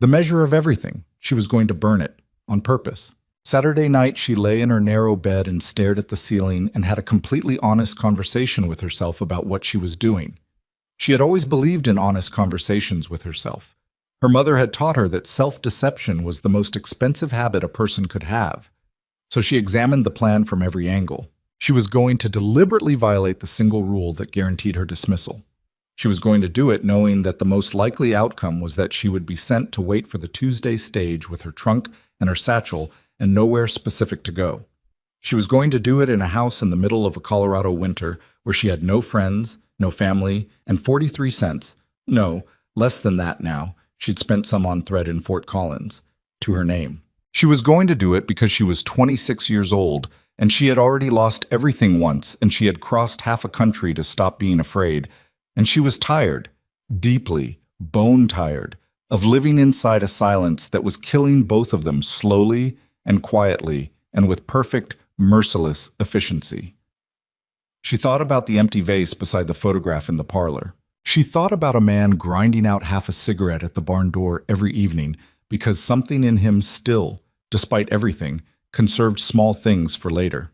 The measure of everything. She was going to burn it, on purpose. Saturday night, she lay in her narrow bed and stared at the ceiling and had a completely honest conversation with herself about what she was doing. She had always believed in honest conversations with herself. Her mother had taught her that self-deception was the most expensive habit a person could have. So she examined the plan from every angle. She was going to deliberately violate the single rule that guaranteed her dismissal. She was going to do it knowing that the most likely outcome was that she would be sent to wait for the Tuesday stage with her trunk and her satchel and nowhere specific to go. She was going to do it in a house in the middle of a Colorado winter where she had no friends, no family, and 43 cents, no, less than that now, she'd spent some on thread in Fort Collins, to her name. She was going to do it because she was 26 years old, and she had already lost everything once, and she had crossed half a country to stop being afraid, and she was tired, deeply, bone-tired, of living inside a silence that was killing both of them slowly and quietly and with perfect, merciless efficiency. She thought about the empty vase beside the photograph in the parlor. She thought about a man grinding out half a cigarette at the barn door every evening because something in him still, despite everything, conserved small things for later.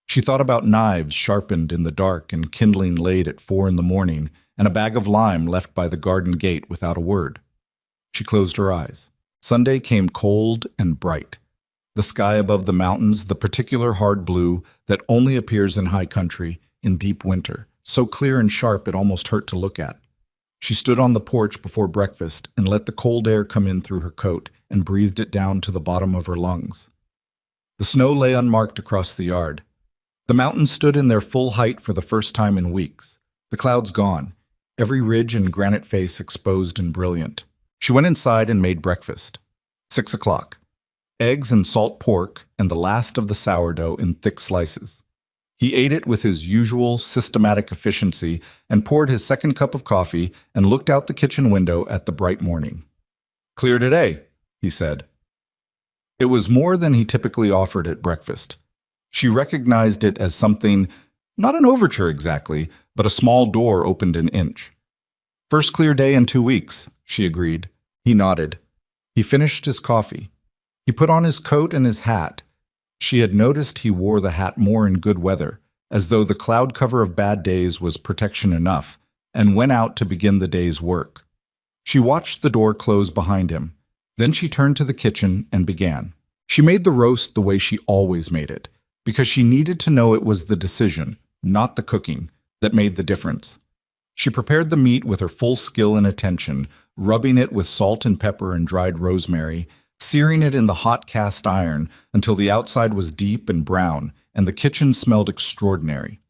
She thought about knives sharpened in the dark and kindling laid at 4 a.m, and a bag of lime left by the garden gate without a word. She closed her eyes. Sunday came cold and bright. The sky above the mountains, the particular hard blue that only appears in high country in deep winter, so clear and sharp it almost hurt to look at. She stood on the porch before breakfast and let the cold air come in through her coat and breathed it down to the bottom of her lungs. The snow lay unmarked across the yard. The mountains stood in their full height for the first time in weeks. The clouds gone, every ridge and granite face exposed and brilliant. She went inside and made breakfast. 6 o'clock. Eggs and salt pork and the last of the sourdough in thick slices. He ate it with his usual systematic efficiency and poured his second cup of coffee and looked out the kitchen window at the bright morning. "Clear today," he said. It was more than he typically offered at breakfast. She recognized it as something, not an overture exactly, but a small door opened an inch. "First clear day in 2 weeks," she agreed. He nodded. He finished his coffee. He put on his coat and his hat. She had noticed he wore the hat more in good weather, as though the cloud cover of bad days was protection enough, and went out to begin the day's work. She watched the door close behind him. Then she turned to the kitchen and began. She made the roast the way she always made it, because she needed to know it was the decision, not the cooking, that made the difference. She prepared the meat with her full skill and attention, rubbing it with salt and pepper and dried rosemary, searing it in the hot cast iron until the outside was deep and brown and the kitchen smelled extraordinary.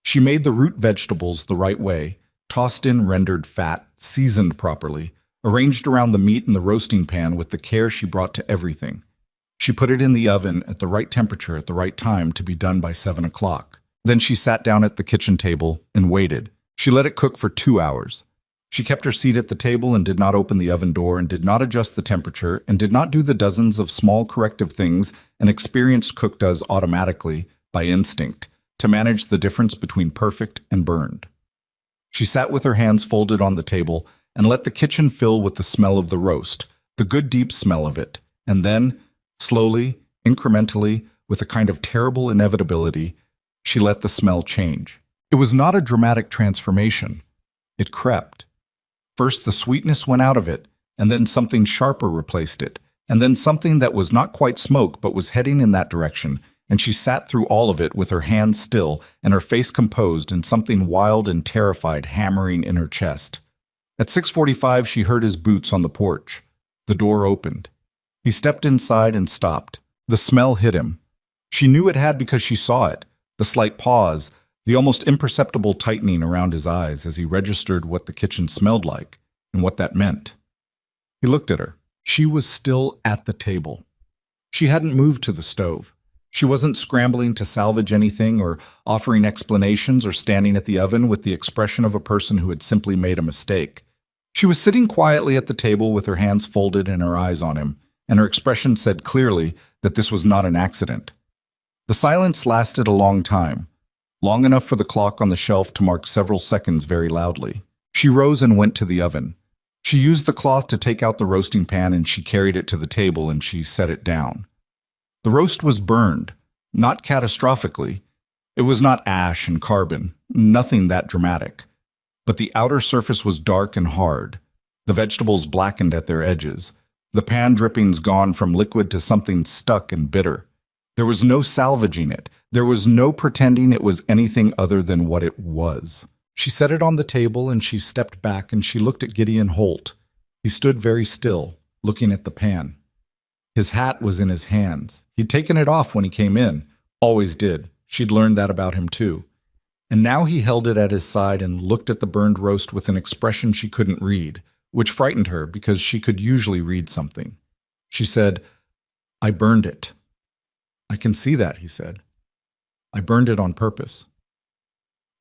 She made the root vegetables the right way, tossed in rendered fat, seasoned properly, arranged around the meat in the roasting pan with the care she brought to everything. She put it in the oven at the right temperature at the right time to be done by 7 o'clock. Then she sat down at the kitchen table and waited. She let it cook for 2 hours. She kept her seat at the table and did not open the oven door and did not adjust the temperature and did not do the dozens of small corrective things an experienced cook does automatically, by instinct, to manage the difference between perfect and burned. She sat with her hands folded on the table and let the kitchen fill with the smell of the roast, the good deep smell of it, and then, slowly, incrementally, with a kind of terrible inevitability, she let the smell change. It was not a dramatic transformation. It crept. First the sweetness went out of it, and then something sharper replaced it, and then something that was not quite smoke but was heading in that direction, and she sat through all of it with her hands still and her face composed and something wild and terrified hammering in her chest. At 6:45 she heard his boots on the porch. The door opened. He stepped inside and stopped. The smell hit him. She knew it had because she saw it, the slight pause, the almost imperceptible tightening around his eyes as he registered what the kitchen smelled like and what that meant. He looked at her. She was still at the table. She hadn't moved to the stove. She wasn't scrambling to salvage anything or offering explanations or standing at the oven with the expression of a person who had simply made a mistake. She was sitting quietly at the table with her hands folded and her eyes on him, and her expression said clearly that this was not an accident. The silence lasted a long time, long enough for the clock on the shelf to mark several seconds very loudly. She rose and went to the oven. She used the cloth to take out the roasting pan and she carried it to the table and she set it down. The roast was burned, not catastrophically. It was not ash and carbon, nothing that dramatic. But the outer surface was dark and hard, the vegetables blackened at their edges, the pan drippings gone from liquid to something stuck and bitter. There was no salvaging it. There was no pretending it was anything other than what it was. She set it on the table and she stepped back and she looked at Gideon Holt. He stood very still, looking at the pan. His hat was in his hands. He'd taken it off when he came in. Always did. She'd learned that about him too. And now he held it at his side and looked at the burned roast with an expression she couldn't read, which frightened her because she could usually read something. She said, "I burned it." "I can see that," he said. "I burned it on purpose."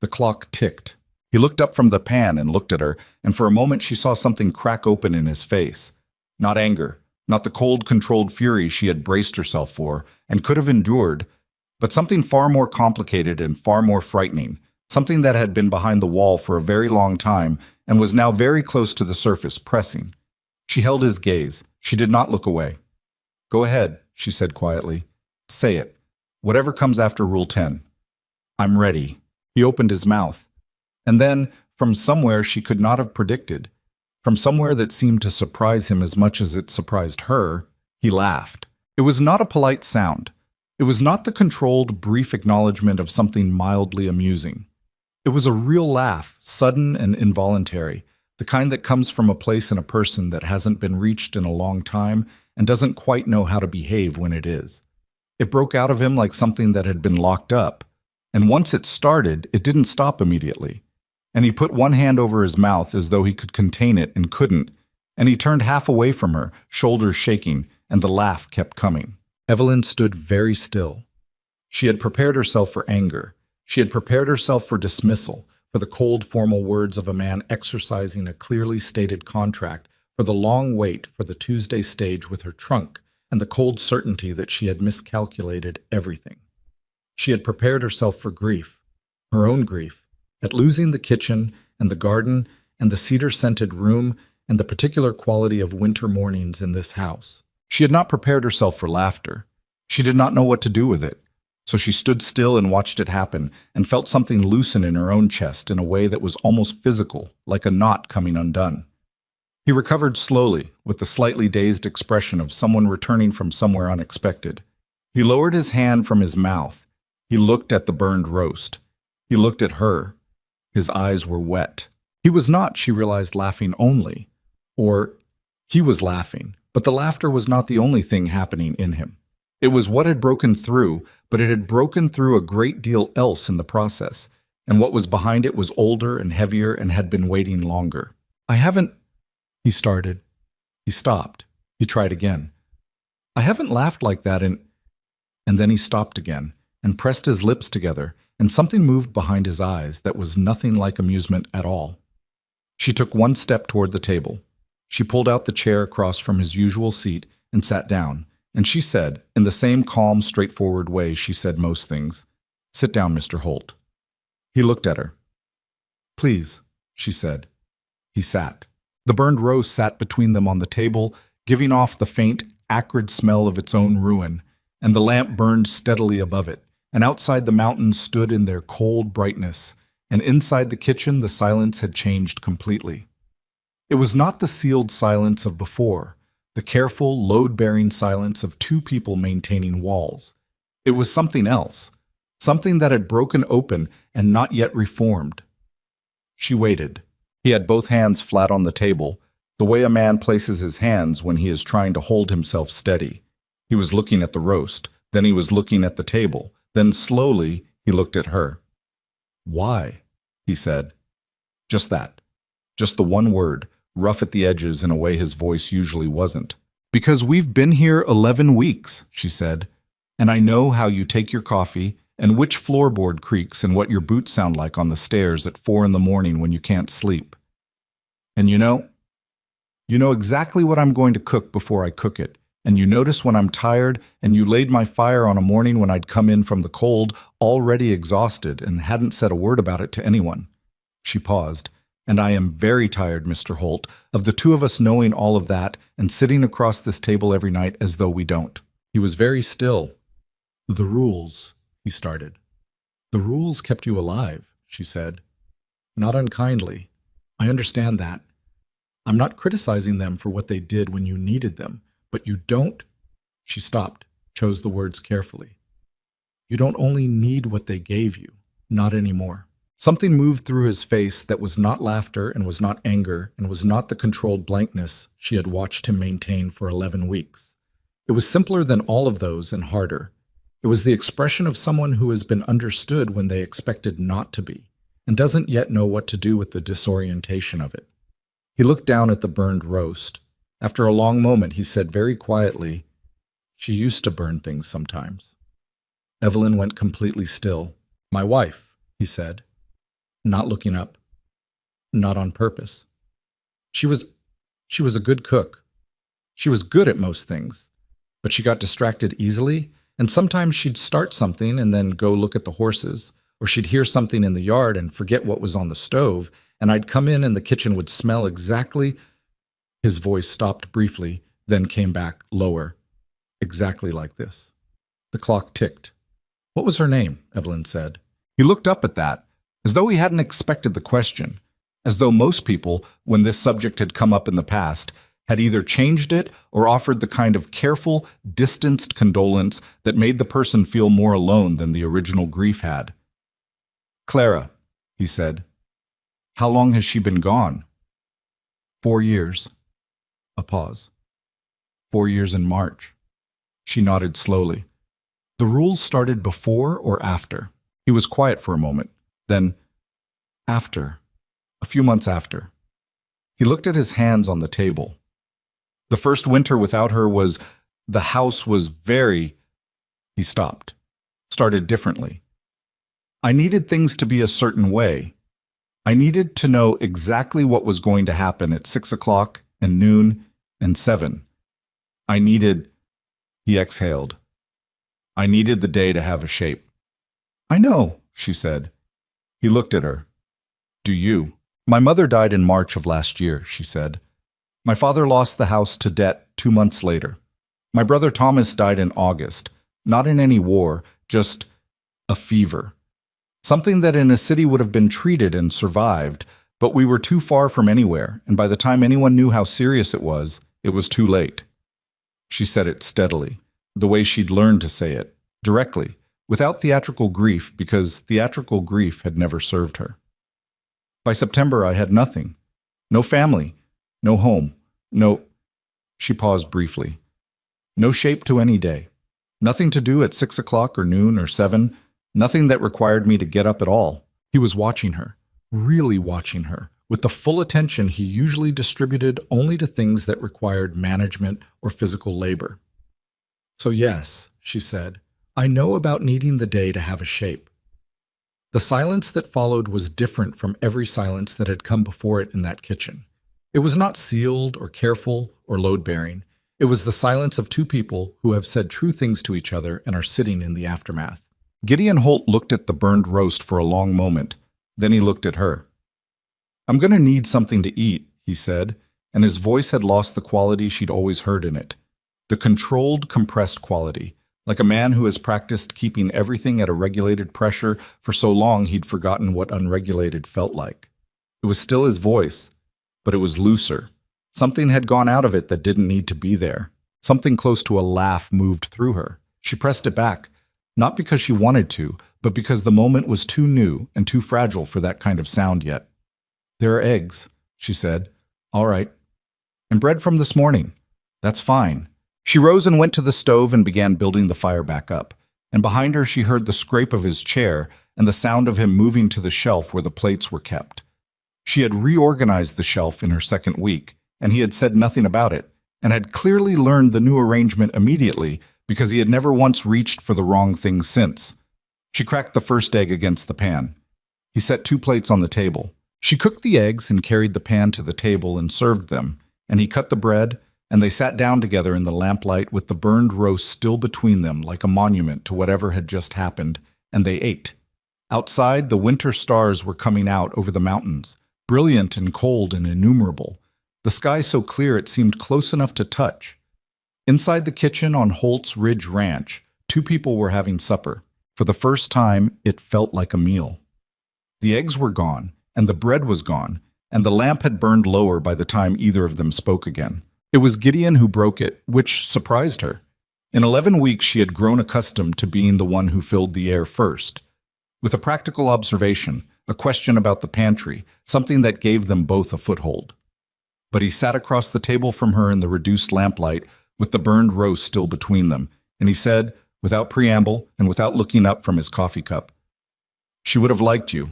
The clock ticked. He looked up from the pan and looked at her, and for a moment she saw something crack open in his face. Not anger, not the cold, controlled fury she had braced herself for and could have endured, but something far more complicated and far more frightening, something that had been behind the wall for a very long time and was now very close to the surface, pressing. She held his gaze. She did not look away. "Go ahead," she said quietly. "Say it. Whatever comes after Rule 10. I'm ready." He opened his mouth. And then, from somewhere she could not have predicted, from somewhere that seemed to surprise him as much as it surprised her, he laughed. It was not a polite sound. It was not the controlled, brief acknowledgement of something mildly amusing. It was a real laugh, sudden and involuntary, the kind that comes from a place in a person that hasn't been reached in a long time and doesn't quite know how to behave when it is. It broke out of him like something that had been locked up, and once it started, it didn't stop immediately. And he put one hand over his mouth as though he could contain it and couldn't, and he turned half away from her, shoulders shaking, and the laugh kept coming. Evelyn stood very still. She had prepared herself for anger. She had prepared herself for dismissal, for the cold, formal words of a man exercising a clearly stated contract, for the long wait for the Tuesday stage with her trunk, and the cold certainty that she had miscalculated everything. She had prepared herself for grief, her own grief, at losing the kitchen and the garden and the cedar-scented room and the particular quality of winter mornings in this house. She had not prepared herself for laughter. She did not know what to do with it. So she stood still and watched it happen and felt something loosen in her own chest in a way that was almost physical, like a knot coming undone. He recovered slowly, with the slightly dazed expression of someone returning from somewhere unexpected. He lowered his hand from his mouth. He looked at the burned roast. He looked at her. His eyes were wet. He was not, she realized, laughing only. Or he was laughing, but the laughter was not the only thing happening in him. It was what had broken through, but it had broken through a great deal else in the process, and what was behind it was older and heavier and had been waiting longer. "I haven't," he started. He stopped. He tried again. "I haven't laughed like that in—" And then he stopped again and pressed his lips together, and something moved behind his eyes that was nothing like amusement at all. She took one step toward the table. She pulled out the chair across from his usual seat and sat down, and she said, in the same calm, straightforward way she said most things, "Sit down, Mr. Holt." He looked at her. "Please," she said. He sat. The burned roast sat between them on the table, giving off the faint, acrid smell of its own ruin, and the lamp burned steadily above it, and outside the mountains stood in their cold brightness, and inside the kitchen the silence had changed completely. It was not the sealed silence of before, the careful, load-bearing silence of two people maintaining walls. It was something else, something that had broken open and not yet reformed. She waited. He had both hands flat on the table, the way a man places his hands when he is trying to hold himself steady. He was looking at the roast, then he was looking at the table, then slowly he looked at her. "Why?" he said. Just that. Just the one word, rough at the edges in a way his voice usually wasn't. "Because we've been here 11 weeks, she said, "and I know how you take your coffee and which floorboard creaks and what your boots sound like on the stairs at 4 in the morning when you can't sleep. And you know, You know exactly what I'm going to cook before I cook it, and you notice when I'm tired, and you laid my fire on a morning when I'd come in from the cold, already exhausted, and hadn't said a word about it to anyone." She paused. "And I am very tired, Mr. Holt, of the two of us knowing all of that and sitting across this table every night as though we don't." He was very still. "The rules," he started. "The rules kept you alive," she said. "Not unkindly. I understand that. I'm not criticizing them for what they did when you needed them, but you don't—" She stopped, chose the words carefully. "You don't only need what they gave you, not anymore." Something moved through his face that was not laughter and was not anger and was not the controlled blankness she had watched him maintain for 11 weeks. It was simpler than all of those and harder. It was the expression of someone who has been understood when they expected not to be, and doesn't yet know what to do with the disorientation of it. He looked down at the burned roast. After a long moment, he said very quietly, "She used to burn things sometimes." Evelyn went completely still. "My wife," he said, not looking up, not on purpose. She was a good cook. She was good at most things, but she got distracted easily, and sometimes she'd start something and then go look at the horses, or she'd hear something in the yard and forget what was on the stove, and I'd come in and the kitchen would smell exactly— His voice stopped briefly, then came back lower. "Exactly like this." The clock ticked. "What was her name?" Evelyn said. He looked up at that, as though he hadn't expected the question, as though most people, when this subject had come up in the past, had either changed it or offered the kind of careful, distanced condolence that made the person feel more alone than the original grief had. "Clara," he said. "How long has she been gone?" 4 years. A pause. 4 years in March. She nodded slowly. "The rules started before or after?" He was quiet for a moment. Then, "After. A few months after." He looked at his hands on the table. "The first winter without her was— the house was very—" He stopped. Started differently. "I needed things to be a certain way. I needed to know exactly what was going to happen at 6 o'clock and noon and 7. I needed—" He exhaled. "I needed the day to have a shape." "I know," she said. He looked at her. "Do you?" "My mother died in March of last year," she said. "My father lost the house to debt 2 months later. My brother Thomas died in August, not in any war, just a fever. Something that in a city would have been treated and survived, but we were too far from anywhere, and by the time anyone knew how serious it was too late." She said it steadily, the way she'd learned to say it, directly, without theatrical grief, because theatrical grief had never served her. "By September, I had nothing. No family, no home, no—" She paused briefly. "No shape to any day. Nothing to do at 6 o'clock or noon or 7, nothing that required me to get up at all." He was watching her, really watching her, with the full attention he usually distributed only to things that required management or physical labor. "So yes," she said, "I know about needing the day to have a shape." The silence that followed was different from every silence that had come before it in that kitchen. It was not sealed or careful or load-bearing. It was the silence of two people who have said true things to each other and are sitting in the aftermath. Gideon Holt looked at the burned roast for a long moment. Then he looked at her. "I'm going to need something to eat," he said, and his voice had lost the quality she'd always heard in it. The controlled, compressed quality, like a man who has practiced keeping everything at a regulated pressure for so long he'd forgotten what unregulated felt like. It was still his voice, but it was looser. Something had gone out of it that didn't need to be there. Something close to a laugh moved through her. She pressed it back, not because she wanted to, but because the moment was too new and too fragile for that kind of sound yet. "There are eggs," she said. "All right. And bread from this morning. That's fine." She rose and went to the stove and began building the fire back up, and behind her she heard the scrape of his chair and the sound of him moving to the shelf where the plates were kept. She had reorganized the shelf in her second week, and he had said nothing about it, and had clearly learned the new arrangement immediately because he had never once reached for the wrong thing since. She cracked the first egg against the pan. He set 2 plates on the table. She cooked the eggs and carried the pan to the table and served them. and he cut the bread, and they sat down together in the lamplight with the burned roast still between them like a monument to whatever had just happened, and they ate. Outside, the winter stars were coming out over the mountains, brilliant and cold and innumerable, the sky so clear it seemed close enough to touch. Inside the kitchen on Holt's Ridge Ranch, two people were having supper. For the first time, it felt like a meal. The eggs were gone, and the bread was gone, and the lamp had burned lower by the time either of them spoke again. It was Gideon who broke it, which surprised her. In 11 weeks, she had grown accustomed to being the one who filled the air first. With a practical observation, a question about the pantry, something that gave them both a foothold. But he sat across the table from her in the reduced lamplight with the burned roast still between them, and he said, without preamble and without looking up from his coffee cup, "She would have liked you."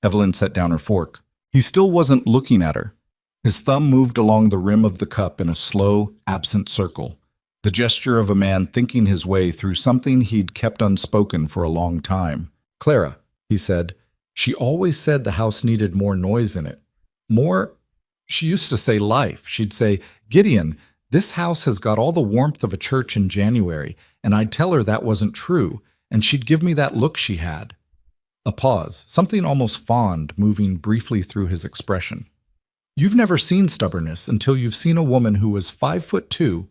Evelyn set down her fork. He still wasn't looking at her. His thumb moved along the rim of the cup in a slow, absent circle, the gesture of a man thinking his way through something he'd kept unspoken for a long time. "Clara," he said, "she always said the house needed more noise in it. More, she used to say life. She'd say, 'Gideon, this house has got all the warmth of a church in January,' and I'd tell her that wasn't true, and she'd give me that look she had." A pause, something almost fond moving briefly through his expression. You've never seen stubbornness until you've seen a woman who was 5'2"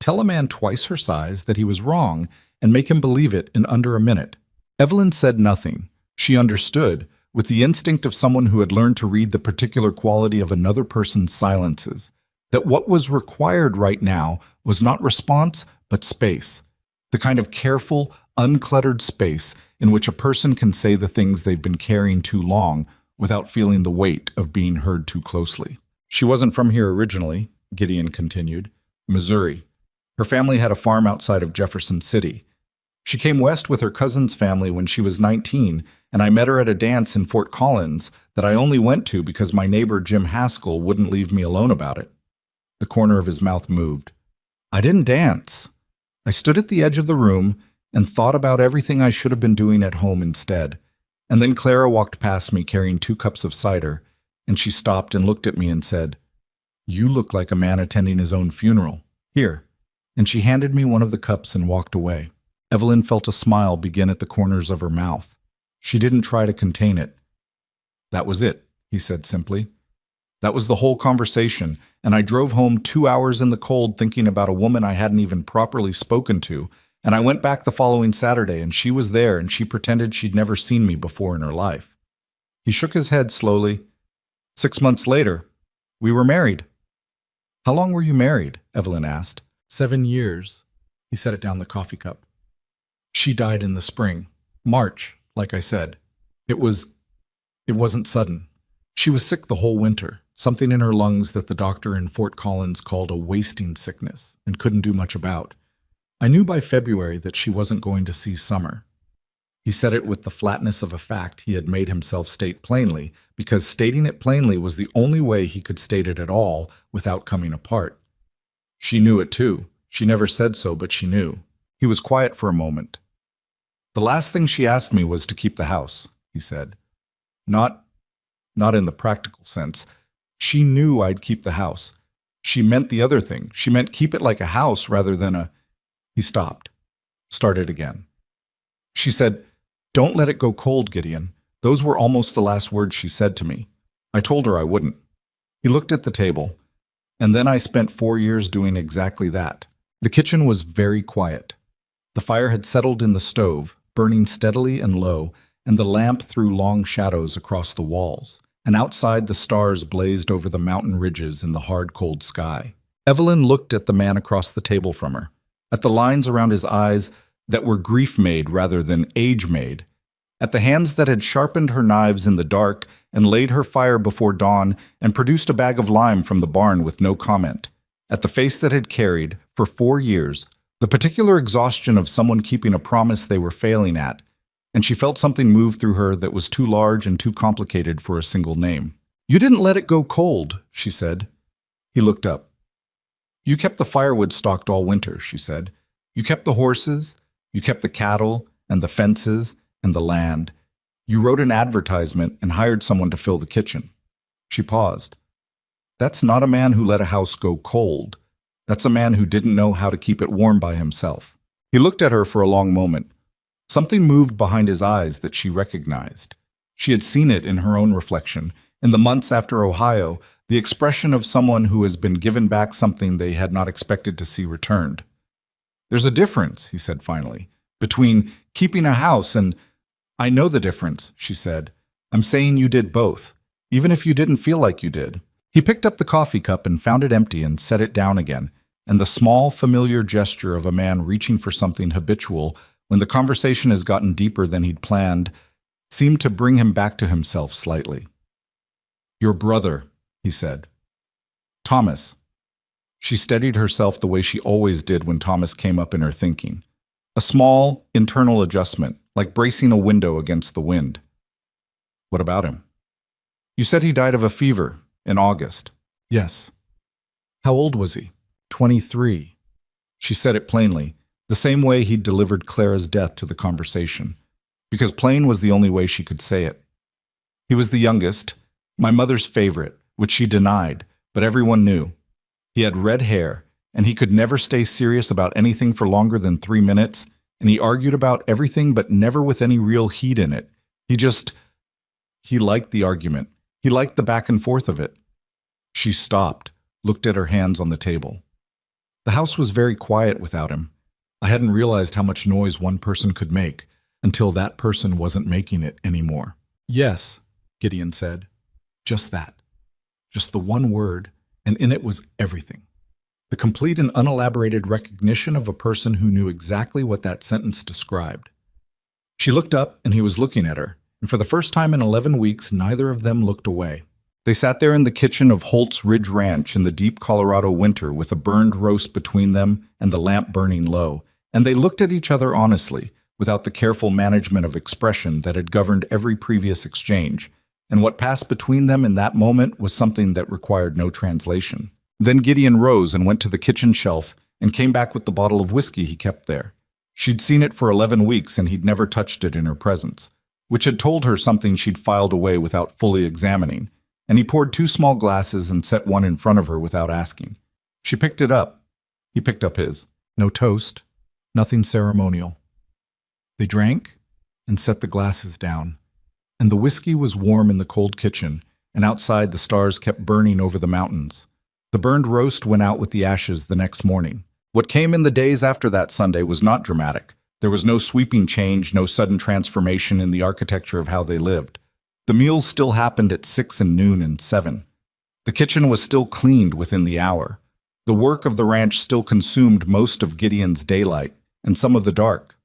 tell a man twice her size that he was wrong and make him believe it in under a minute. Evelyn said nothing. She understood, with the instinct of someone who had learned to read the particular quality of another person's silences, that what was required right now was not response, but space. The kind of careful, uncluttered space in which a person can say the things they've been carrying too long without feeling the weight of being heard too closely. "She wasn't from here originally," Gideon continued. "Missouri. Her family had a farm outside of Jefferson City. She came west with her cousin's family when she was 19, and I met her at a dance in Fort Collins that I only went to because my neighbor Jim Haskell wouldn't leave me alone about it." The corner of his mouth moved. "I didn't dance. I stood at the edge of the room and thought about everything I should have been doing at home instead. And then Clara walked past me carrying 2 cups of cider, and she stopped and looked at me and said, 'You look like a man attending his own funeral. Here.' And she handed me one of the cups and walked away." Evelyn felt a smile begin at the corners of her mouth. She didn't try to contain it. "That was it," he said simply. "That was the whole conversation, and I drove home 2 hours in the cold thinking about a woman I hadn't even properly spoken to, and I went back the following Saturday, and she was there, and she pretended she'd never seen me before in her life." He shook his head slowly. 6 months later, we were married." "How long were you married?" Evelyn asked. 7 years. He set it down the coffee cup. "She died in the spring. March, like I said. It wasn't sudden. She was sick the whole winter, something in her lungs that the doctor in Fort Collins called a wasting sickness, and couldn't do much about. I knew by February that she wasn't going to see summer." He said it with the flatness of a fact he had made himself state plainly, because stating it plainly was the only way he could state it at all without coming apart. "She knew it too. She never said so, but she knew." He was quiet for a moment. "The last thing she asked me was to keep the house," he said. Not in the practical sense. She knew I'd keep the house. She meant the other thing. She meant keep it like a house rather than a..." He stopped. Started again. "She said, 'Don't let it go cold, Gideon.' Those were almost the last words she said to me. I told her I wouldn't." He looked at the table. "And then I spent 4 years doing exactly that." The kitchen was very quiet. The fire had settled in the stove, burning steadily and low, and the lamp threw long shadows across the walls, and outside the stars blazed over the mountain ridges in the hard, cold sky. Evelyn looked at the man across the table from her, at the lines around his eyes that were grief-made rather than age-made, at the hands that had sharpened her knives in the dark and laid her fire before dawn and produced a bag of lime from the barn with no comment, at the face that had carried, for 4 years, the particular exhaustion of someone keeping a promise they were failing at, and she felt something move through her that was too large and too complicated for a single name. "You didn't let it go cold," she said. He looked up. "You kept the firewood stocked all winter," she said. "You kept the horses, you kept the cattle and the fences and the land. You wrote an advertisement and hired someone to fill the kitchen." She paused. That's not a man who let a house go cold. That's a man who didn't know how to keep it warm by himself. He looked at her for a long moment. Something moved behind his eyes that she recognized. She had seen it in her own reflection. In the months after Ohio, the expression of someone who has been given back something they had not expected to see returned. "There's a difference," he said finally, "between keeping a house and—" "I know the difference," she said. "I'm saying you did both, even if you didn't feel like you did." He picked up the coffee cup and found it empty and set it down again, and the small, familiar gesture of a man reaching for something habitual when the conversation has gotten deeper than he'd planned seemed to bring him back to himself slightly. "Your brother," he said. "Thomas." She steadied herself the way she always did when Thomas came up in her thinking. A small, internal adjustment, like bracing a window against the wind. "What about him?" "You said he died of a fever in August." "Yes." "How old was he?" 23. She said it plainly, the same way he'd delivered Clara's death to the conversation, because plain was the only way she could say it. "He was the youngest, my mother's favorite, which she denied, but everyone knew. He had red hair, and he could never stay serious about anything for longer than 3 minutes, and he argued about everything but never with any real heat in it. He liked the argument. He liked the back and forth of it." She stopped, looked at her hands on the table. "The house was very quiet without him. I hadn't realized how much noise one person could make until that person wasn't making it anymore." "Yes," Gideon said. "Just that. Just the one word, and in it was everything. The complete and unelaborated recognition of a person who knew exactly what that sentence described." She looked up, and he was looking at her, and for the first time in 11 weeks, neither of them looked away. They sat there in the kitchen of Holt's Ridge Ranch in the deep Colorado winter with a burned roast between them and the lamp burning low, and they looked at each other honestly, without the careful management of expression that had governed every previous exchange, and what passed between them in that moment was something that required no translation. Then Gideon rose and went to the kitchen shelf and came back with the bottle of whiskey he kept there. She'd seen it for 11 weeks and he'd never touched it in her presence, which had told her something she'd filed away without fully examining, and he poured 2 small glasses and set one in front of her without asking. She picked it up. He picked up his. No toast, nothing ceremonial. They drank and set the glasses down, and the whiskey was warm in the cold kitchen, and outside the stars kept burning over the mountains. The burned roast went out with the ashes the next morning. What came in the days after that Sunday was not dramatic. There was no sweeping change, no sudden transformation in the architecture of how they lived. The meals still happened at 6 and noon and 7. The kitchen was still cleaned within the hour. The work of the ranch still consumed most of Gideon's daylight and some of the dark.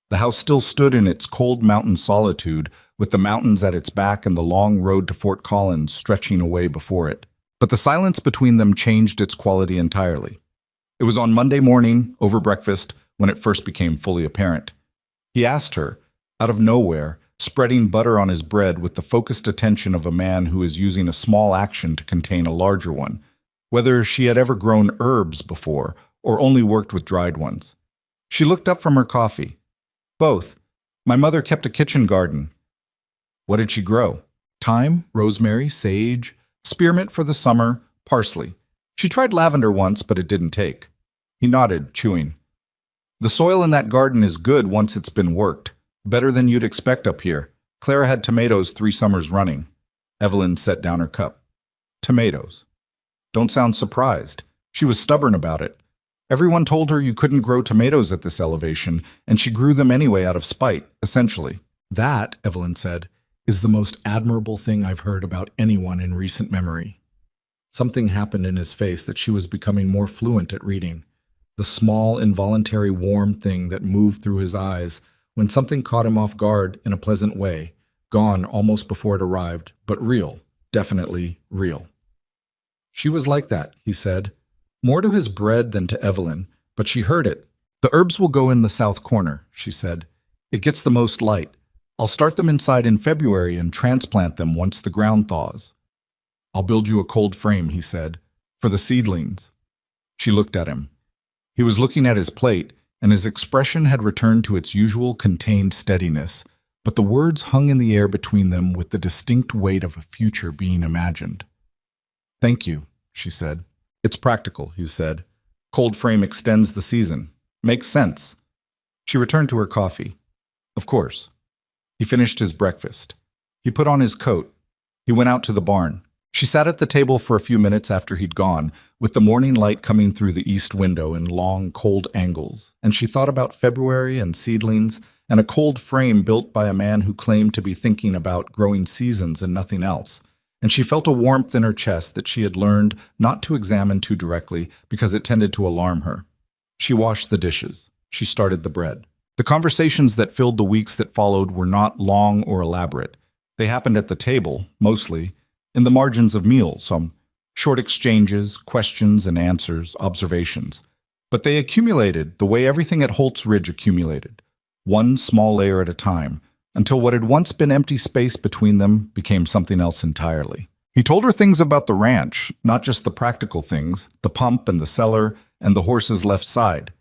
The house still stood in its cold mountain solitude, with the mountains at its back and the long road to Fort Collins stretching away before it. But the silence between them changed its quality entirely. It was on Monday morning, over breakfast, when it first became fully apparent. He asked her, out of nowhere, spreading butter on his bread with the focused attention of a man who is using a small action to contain a larger one, whether she had ever grown herbs before or only worked with dried ones. She looked up from her coffee. "Both. My mother kept a kitchen garden." "What did she grow?" "Thyme, rosemary, sage, spearmint for the summer, parsley. She tried lavender once, but it didn't take." He nodded, chewing. "The soil in that garden is good once it's been worked. Better than you'd expect up here. Clara had tomatoes 3 summers running." Evelyn set down her cup. "Tomatoes. Don't sound surprised. She was stubborn about it. Everyone told her you couldn't grow tomatoes at this elevation, and she grew them anyway out of spite, essentially." "That," Evelyn said, "is the most admirable thing I've heard about anyone in recent memory." Something happened in his face that she was becoming more fluent at reading. The small, involuntary warm thing that moved through his eyes when something caught him off guard in a pleasant way, gone almost before it arrived, but real, definitely real. She was like that, he said, more to his bread than to Evelyn, but she heard it. "The herbs will go in the south corner," she said. "It gets the most light. I'll start them inside in February and transplant them once the ground thaws." "I'll build you a cold frame," he said, "for the seedlings." She looked at him. He was looking at his plate, and his expression had returned to its usual contained steadiness, but the words hung in the air between them with the distinct weight of a future being imagined. "Thank you," she said. It's practical, he said. Cold frame extends the season. Makes sense. She returned to her coffee. Of course. He finished his breakfast. He put on his coat. He went out to the barn. She sat at the table for a few minutes after he'd gone, with the morning light coming through the east window in long, cold angles, and she thought about February and seedlings and a cold frame built by a man who claimed to be thinking about growing seasons and nothing else. And she felt a warmth in her chest that she had learned not to examine too directly because it tended to alarm her. She washed the dishes. She started the bread. The conversations that filled the weeks that followed were not long or elaborate. They happened at the table, mostly, in the margins of meals, some short exchanges, questions and answers, observations. But they accumulated the way everything at Holt's Ridge accumulated, one small layer at a time, until what had once been empty space between them became something else entirely. He told her things about the ranch, not just the practical things, the pump and the cellar and the horse's left side,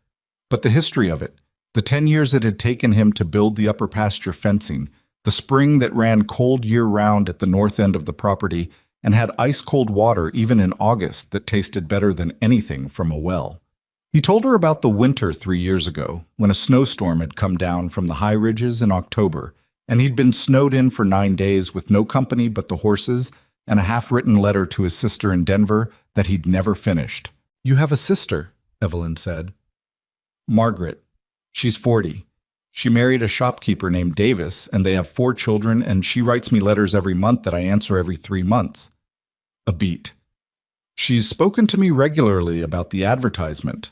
but the history of it, the 10 years it had taken him to build the upper pasture fencing, the spring that ran cold year-round at the north end of the property and had ice-cold water even in August that tasted better than anything from a well. He told her about the winter 3 years ago, when a snowstorm had come down from the high ridges in October, and he'd been snowed in for 9 days with no company but the horses and a half-written letter to his sister in Denver that he'd never finished. "You have a sister," Evelyn said. "Margaret. She's 40. She married a shopkeeper named Davis, and they have 4 children, and she writes me letters every month that I answer every 3 months. A beat. She's spoken to me regularly about the advertisement."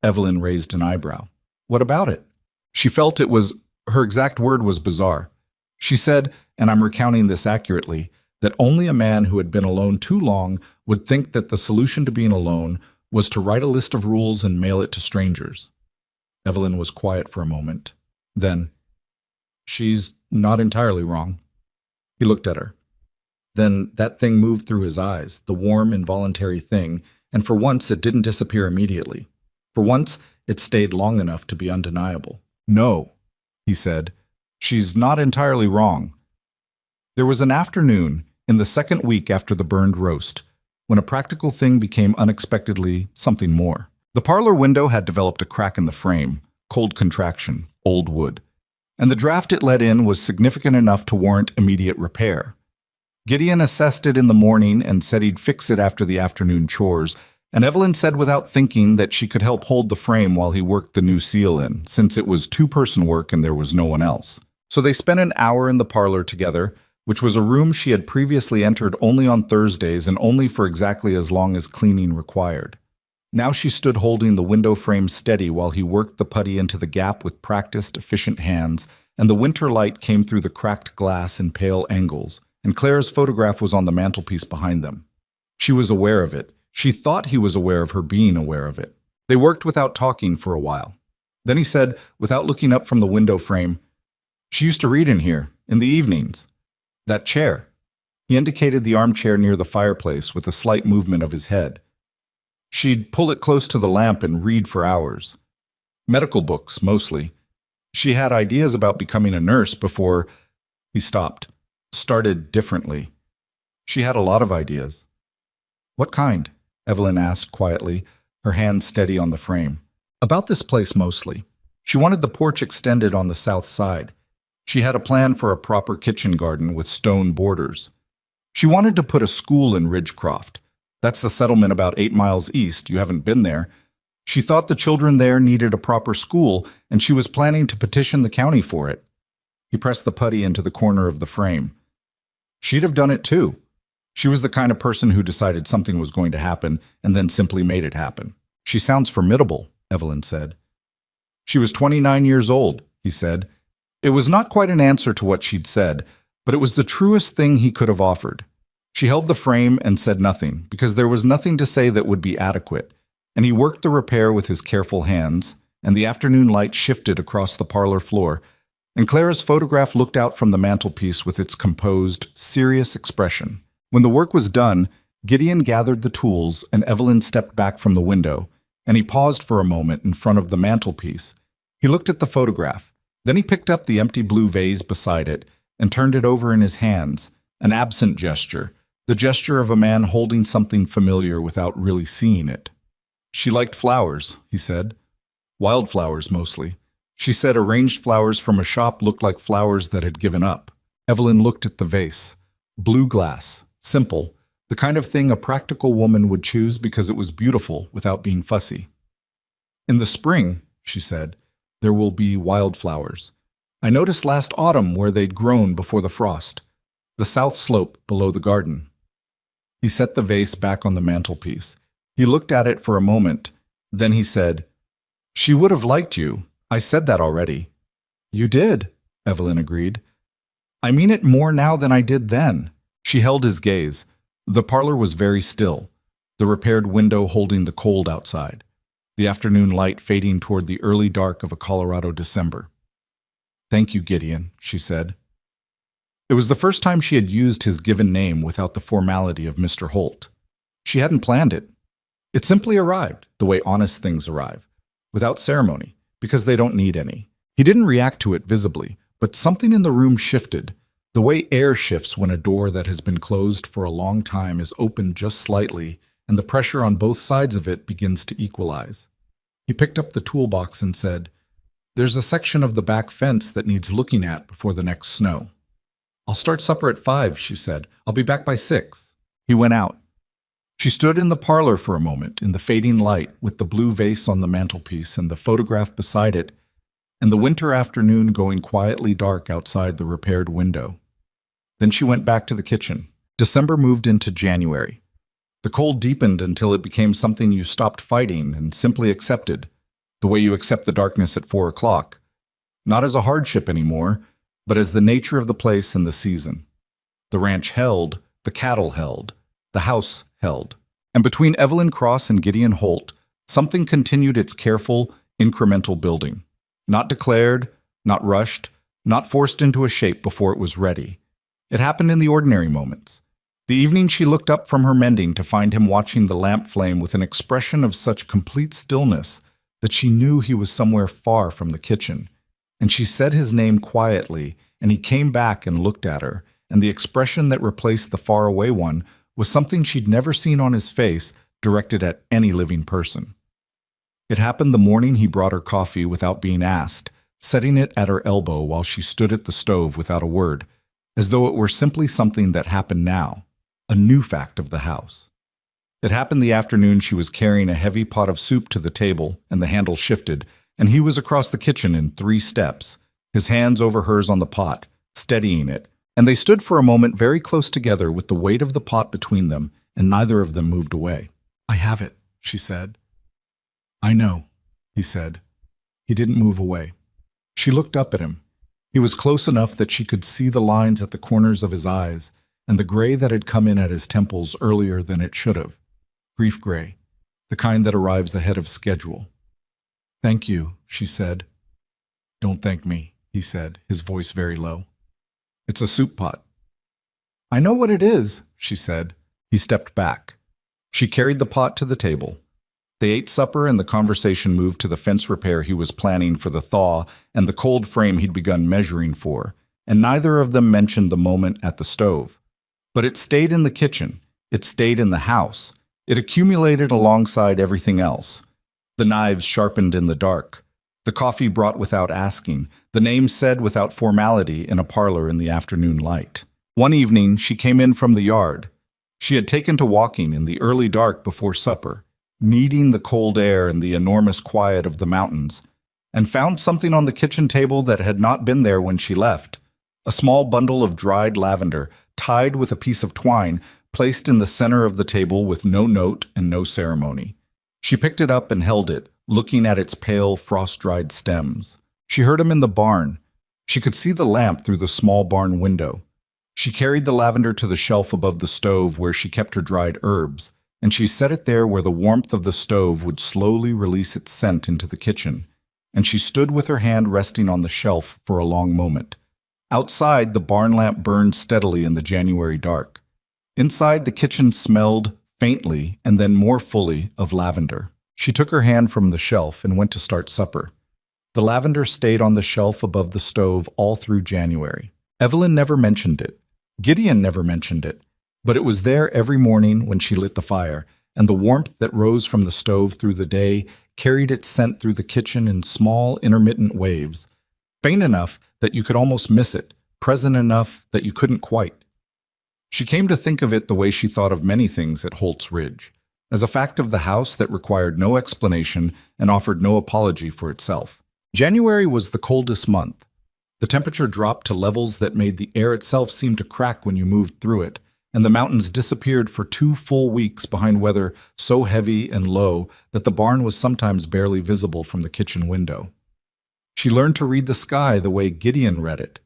Evelyn raised an eyebrow. "What about it?" She felt it was, her exact word was bizarre. She said, and I'm recounting this accurately, that only a man who had been alone too long would think that the solution to being alone was to write a list of rules and mail it to strangers. Evelyn was quiet for a moment. Then, "She's not entirely wrong." He looked at her. Then that thing moved through his eyes, the warm, involuntary thing, and for once it didn't disappear immediately. For once, it stayed long enough to be undeniable. "No," he said, "she's not entirely wrong." There was an afternoon, in the second week after the burned roast, when a practical thing became unexpectedly something more. The parlor window had developed a crack in the frame, cold contraction, old wood, and the draft it let in was significant enough to warrant immediate repair. Gideon assessed it in the morning and said he'd fix it after the afternoon chores, and Evelyn said without thinking that she could help hold the frame while he worked the new seal in, since it was two-person work and there was no one else. So they spent an hour in the parlor together, which was a room she had previously entered only on Thursdays and only for exactly as long as cleaning required. Now she stood holding the window frame steady while he worked the putty into the gap with practiced, efficient hands, and the winter light came through the cracked glass in pale angles, and Claire's photograph was on the mantelpiece behind them. She was aware of it. She thought he was aware of her being aware of it. They worked without talking for a while. Then he said, without looking up from the window frame, "She used to read in here, in the evenings. That chair." He indicated the armchair near the fireplace with a slight movement of his head. "She'd pull it close to the lamp and read for hours. Medical books, mostly. She had ideas about becoming a nurse before—" He stopped. "Started differently. She had a lot of ideas." "What kind?" Evelyn asked quietly, her hand steady on the frame. "About this place mostly. She wanted the porch extended on the south side. She had a plan for a proper kitchen garden with stone borders. She wanted to put a school in Ridgecroft. That's the settlement about 8 miles east. You haven't been there. She thought the children there needed a proper school, and she was planning to petition the county for it." He pressed the putty into the corner of the frame. "She'd have done it too. She was the kind of person who decided something was going to happen and then simply made it happen." "She sounds formidable," Evelyn said. "She was 29 years old," he said. It was not quite an answer to what she'd said, but it was the truest thing he could have offered. She held the frame and said nothing, because there was nothing to say that would be adequate, and he worked the repair with his careful hands, and the afternoon light shifted across the parlor floor, and Clara's photograph looked out from the mantelpiece with its composed, serious expression. When the work was done, Gideon gathered the tools, and Evelyn stepped back from the window, and he paused for a moment in front of the mantelpiece. He looked at the photograph. Then he picked up the empty blue vase beside it and turned it over in his hands, an absent gesture, the gesture of a man holding something familiar without really seeing it. She liked flowers, he said. Wildflowers, mostly. She said arranged flowers from a shop looked like flowers that had given up. Evelyn looked at the vase. Blue glass, simple, the kind of thing a practical woman would choose because it was beautiful without being fussy. In the spring, she said, there will be wildflowers. I noticed last autumn where they'd grown before the frost. The south slope below the garden. He set the vase back on the mantelpiece. He looked at it for a moment. Then he said, "She would have liked you. I said that already." "You did," Evelyn agreed. "I mean it more now than I did then." She held his gaze. The parlor was very still, the repaired window holding the cold outside, the afternoon light fading toward the early dark of a Colorado December. "Thank you, Gideon," she said. It was the first time she had used his given name without the formality of Mr. Holt. She hadn't planned it. It simply arrived, the way honest things arrive, without ceremony, because they don't need any. He didn't react to it visibly, but something in the room shifted, the way air shifts when a door that has been closed for a long time is opened just slightly, and the pressure on both sides of it begins to equalize. He picked up the toolbox and said, "There's a section of the back fence that needs looking at before the next snow." "I'll start supper at 5, she said. "I'll be back by 6. He went out. She stood in the parlor for a moment, in the fading light, with the blue vase on the mantelpiece and the photograph beside it, and the winter afternoon going quietly dark outside the repaired window. Then she went back to the kitchen. December moved into January. The cold deepened until it became something you stopped fighting and simply accepted, the way you accept the darkness at 4 o'clock. Not as a hardship anymore, but as the nature of the place and the season. The ranch held, the cattle held, the house held. And between Evelyn Cross and Gideon Holt, something continued its careful, incremental building. Not declared, not rushed, not forced into a shape before it was ready. It happened in the ordinary moments. The evening she looked up from her mending to find him watching the lamp flame with an expression of such complete stillness that she knew he was somewhere far from the kitchen. And she said his name quietly, and he came back and looked at her, and the expression that replaced the faraway one was something she'd never seen on his face directed at any living person. It happened the morning he brought her coffee without being asked, setting it at her elbow while she stood at the stove without a word, as though it were simply something that happened now, a new fact of the house. It happened the afternoon she was carrying a heavy pot of soup to the table, and the handle shifted, and he was across the kitchen in 3 steps, his hands over hers on the pot, steadying it, and they stood for a moment very close together with the weight of the pot between them, and neither of them moved away. "I have it," she said. "I know," he said. He didn't move away. She looked up at him. He was close enough that she could see the lines at the corners of his eyes, and the gray that had come in at his temples earlier than it should have. Grief gray, the kind that arrives ahead of schedule. "Thank you," she said. "Don't thank me," he said, his voice very low. "It's a soup pot." "I know what it is," she said. He stepped back. She carried the pot to the table. They ate supper, and the conversation moved to the fence repair he was planning for the thaw and the cold frame he'd begun measuring for, and neither of them mentioned the moment at the stove. But it stayed in the kitchen. It stayed in the house. It accumulated alongside everything else. The knives sharpened in the dark. The coffee brought without asking. The name said without formality in a parlor in the afternoon light. One evening, she came in from the yard. She had taken to walking in the early dark before supper, needing the cold air and the enormous quiet of the mountains, and found something on the kitchen table that had not been there when she left. A small bundle of dried lavender, tied with a piece of twine, placed in the center of the table with no note and no ceremony. She picked it up and held it, looking at its pale, frost-dried stems. She heard him in the barn. She could see the lamp through the small barn window. She carried the lavender to the shelf above the stove where she kept her dried herbs, and she set it there where the warmth of the stove would slowly release its scent into the kitchen, and she stood with her hand resting on the shelf for a long moment. Outside, the barn lamp burned steadily in the January dark. Inside, the kitchen smelled, faintly and then more fully, of lavender. She took her hand from the shelf and went to start supper. The lavender stayed on the shelf above the stove all through January. Evelyn never mentioned it. Gideon never mentioned it. But it was there every morning when she lit the fire, and the warmth that rose from the stove through the day carried its scent through the kitchen in small, intermittent waves, faint enough that you could almost miss it, present enough that you couldn't quite. She came to think of it the way she thought of many things at Holt's Ridge, as a fact of the house that required no explanation and offered no apology for itself. January was the coldest month. The temperature dropped to levels that made the air itself seem to crack when you moved through it, and the mountains disappeared for 2 full weeks behind weather so heavy and low that the barn was sometimes barely visible from the kitchen window. She learned to read the sky the way Gideon read it,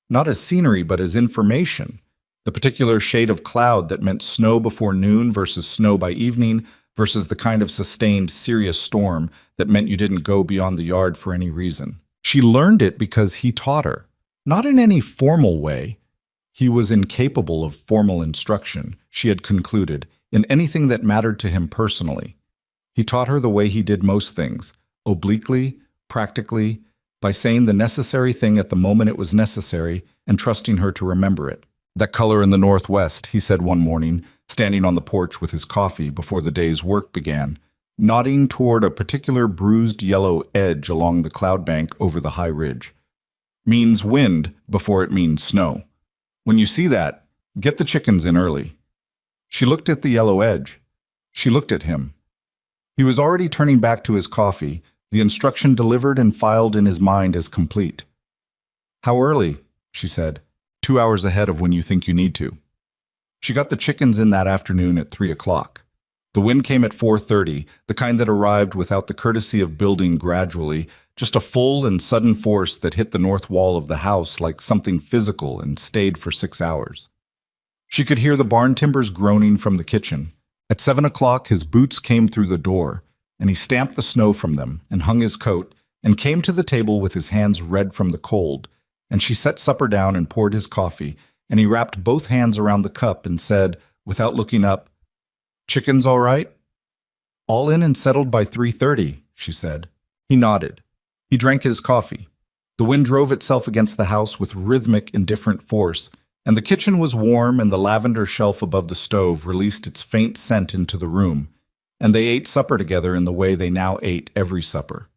not as scenery but as information, the particular shade of cloud that meant snow before noon versus snow by evening versus the kind of sustained, serious storm that meant you didn't go beyond the yard for any reason. She learned it because he taught her, not in any formal way. He was incapable of formal instruction, she had concluded, in anything that mattered to him personally. He taught her the way he did most things, obliquely, practically, by saying the necessary thing at the moment it was necessary and trusting her to remember it. "That color in the northwest," he said one morning, standing on the porch with his coffee before the day's work began, nodding toward a particular bruised yellow edge along the cloud bank over the high ridge, "means wind before it means snow. When you see that, get the chickens in early." She looked at the yellow edge. She looked at him. He was already turning back to his coffee, the instruction delivered and filed in his mind as complete. "How early?" she said. 2 hours ahead of when you think you need to." She got the chickens in that afternoon at 3 o'clock. The wind came at 4:30, the kind that arrived without the courtesy of building gradually, just a full and sudden force that hit the north wall of the house like something physical and stayed for 6 hours. She could hear the barn timbers groaning from the kitchen. At 7 o'clock, his boots came through the door, and he stamped the snow from them and hung his coat and came to the table with his hands red from the cold, and she set supper down and poured his coffee, and he wrapped both hands around the cup and said, without looking up, "Chickens all right?" "All in and settled by 3:30, she said. He nodded. He drank his coffee. The wind drove itself against the house with rhythmic, indifferent force, and the kitchen was warm and the lavender shelf above the stove released its faint scent into the room, and they ate supper together in the way they now ate every supper.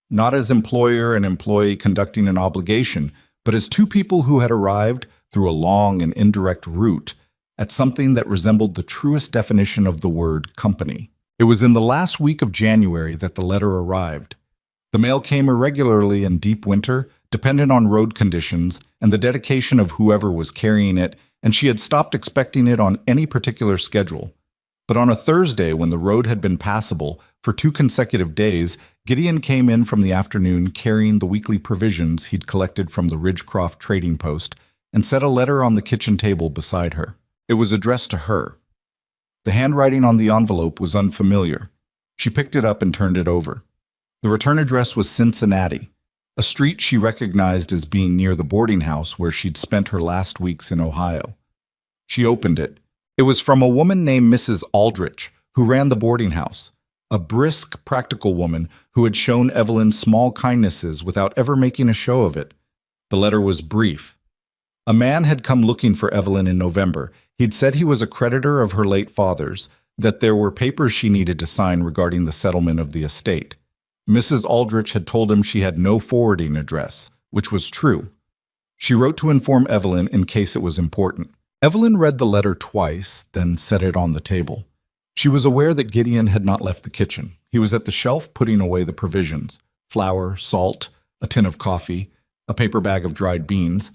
Not as employer and employee conducting an obligation, but as two people who had arrived, through a long and indirect route, at something that resembled the truest definition of the word company. It was in the last week of January that the letter arrived. The mail came irregularly in deep winter, dependent on road conditions and the dedication of whoever was carrying it, and she had stopped expecting it on any particular schedule. But on a Thursday, when the road had been passable for 2 consecutive days, Gideon came in from the afternoon carrying the weekly provisions he'd collected from the Ridgecroft trading post and set a letter on the kitchen table beside her. It was addressed to her. The handwriting on the envelope was unfamiliar. She picked it up and turned it over. The return address was Cincinnati, a street she recognized as being near the boarding house where she'd spent her last weeks in Ohio. She opened it. It was from a woman named Mrs. Aldrich, who ran the boarding house, a brisk, practical woman who had shown Evelyn small kindnesses without ever making a show of it. The letter was brief. A man had come looking for Evelyn in November. He'd said he was a creditor of her late father's, that there were papers she needed to sign regarding the settlement of the estate. Mrs. Aldrich had told him she had no forwarding address, which was true. She wrote to inform Evelyn in case it was important. Evelyn read the letter twice, then set it on the table. She was aware that Gideon had not left the kitchen. He was at the shelf putting away the provisions: flour, salt, a tin of coffee, a paper bag of dried beans,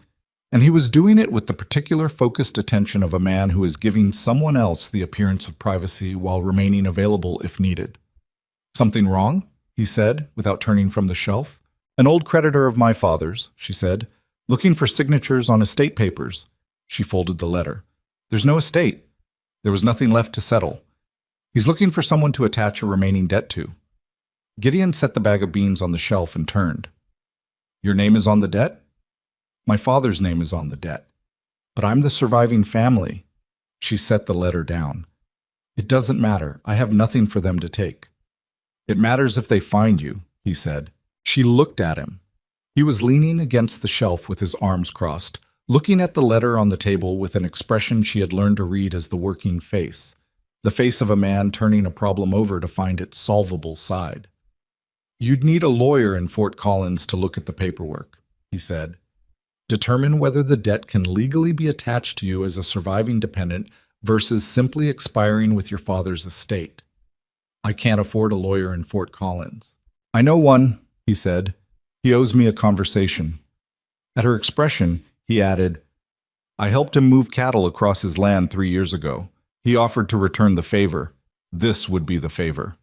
and he was doing it with the particular focused attention of a man who is giving someone else the appearance of privacy while remaining available if needed. "Something wrong?" he said, without turning from the shelf. "An old creditor of my father's," she said, "looking for signatures on estate papers." She folded the letter. "There's no estate. There was nothing left to settle. He's looking for someone to attach a remaining debt to." Gideon set the bag of beans on the shelf and turned. "Your name is on the debt?" "My father's name is on the debt. But I'm the surviving family." She set the letter down. "It doesn't matter. I have nothing for them to take." "It matters if they find you," he said. She looked at him. He was leaning against the shelf with his arms crossed, looking at the letter on the table with an expression she had learned to read as the working face, the face of a man turning a problem over to find its solvable side. "You'd need a lawyer in Fort Collins to look at the paperwork," he said. "Determine whether the debt can legally be attached to you as a surviving dependent versus simply expiring with your father's estate. I can't afford a lawyer in Fort Collins." "I know one," he said. "He owes me a conversation." At her expression, he added, "I helped him move cattle across his land 3 years ago. He offered to return the favor. This would be the favor."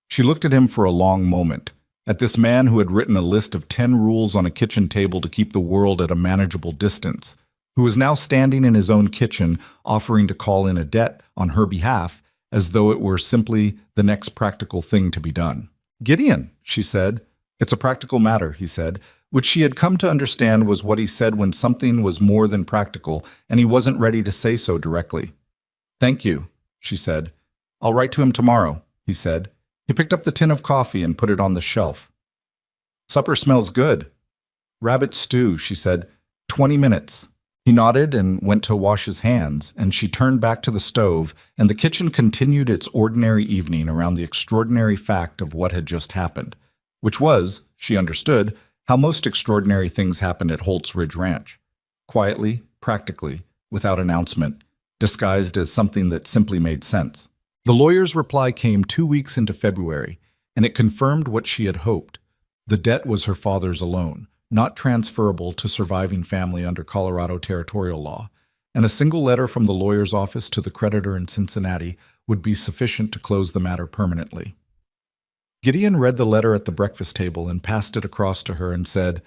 She looked at him for a long moment, at this man who had written a list of 10 rules on a kitchen table to keep the world at a manageable distance, who was now standing in his own kitchen offering to call in a debt on her behalf as though it were simply the next practical thing to be done. "Gideon," she said. "It's a practical matter," he said, which she had come to understand was what he said when something was more than practical and he wasn't ready to say so directly. "Thank you," she said. "I'll write to him tomorrow," he said. He picked up the tin of coffee and put it on the shelf. "Supper smells good." "Rabbit stew," she said. 20 minutes. He nodded and went to wash his hands, and she turned back to the stove, and the kitchen continued its ordinary evening around the extraordinary fact of what had just happened, which was, she understood, how most extraordinary things happened at Holt's Ridge Ranch. Quietly, practically, without announcement, disguised as something that simply made sense. The lawyer's reply came 2 weeks into February, and it confirmed what she had hoped. The debt was her father's alone, not transferable to surviving family under Colorado territorial law, and a single letter from the lawyer's office to the creditor in Cincinnati would be sufficient to close the matter permanently. Gideon read the letter at the breakfast table and passed it across to her and said,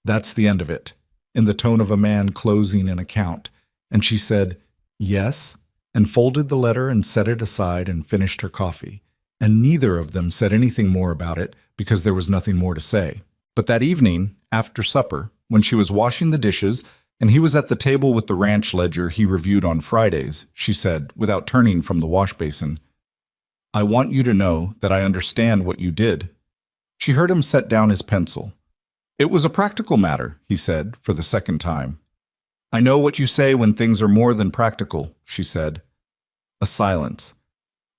"That's the end of it," in the tone of a man closing an account, and she said, "Yes," and folded the letter and set it aside and finished her coffee, and neither of them said anything more about it because there was nothing more to say. But that evening, after supper, when she was washing the dishes and he was at the table with the ranch ledger he reviewed on Fridays, she said, without turning from the wash basin, "I want you to know that I understand what you did." She heard him set down his pencil. "It was a practical matter," he said, for the second time. "I know what you say when things are more than practical," she said. A silence.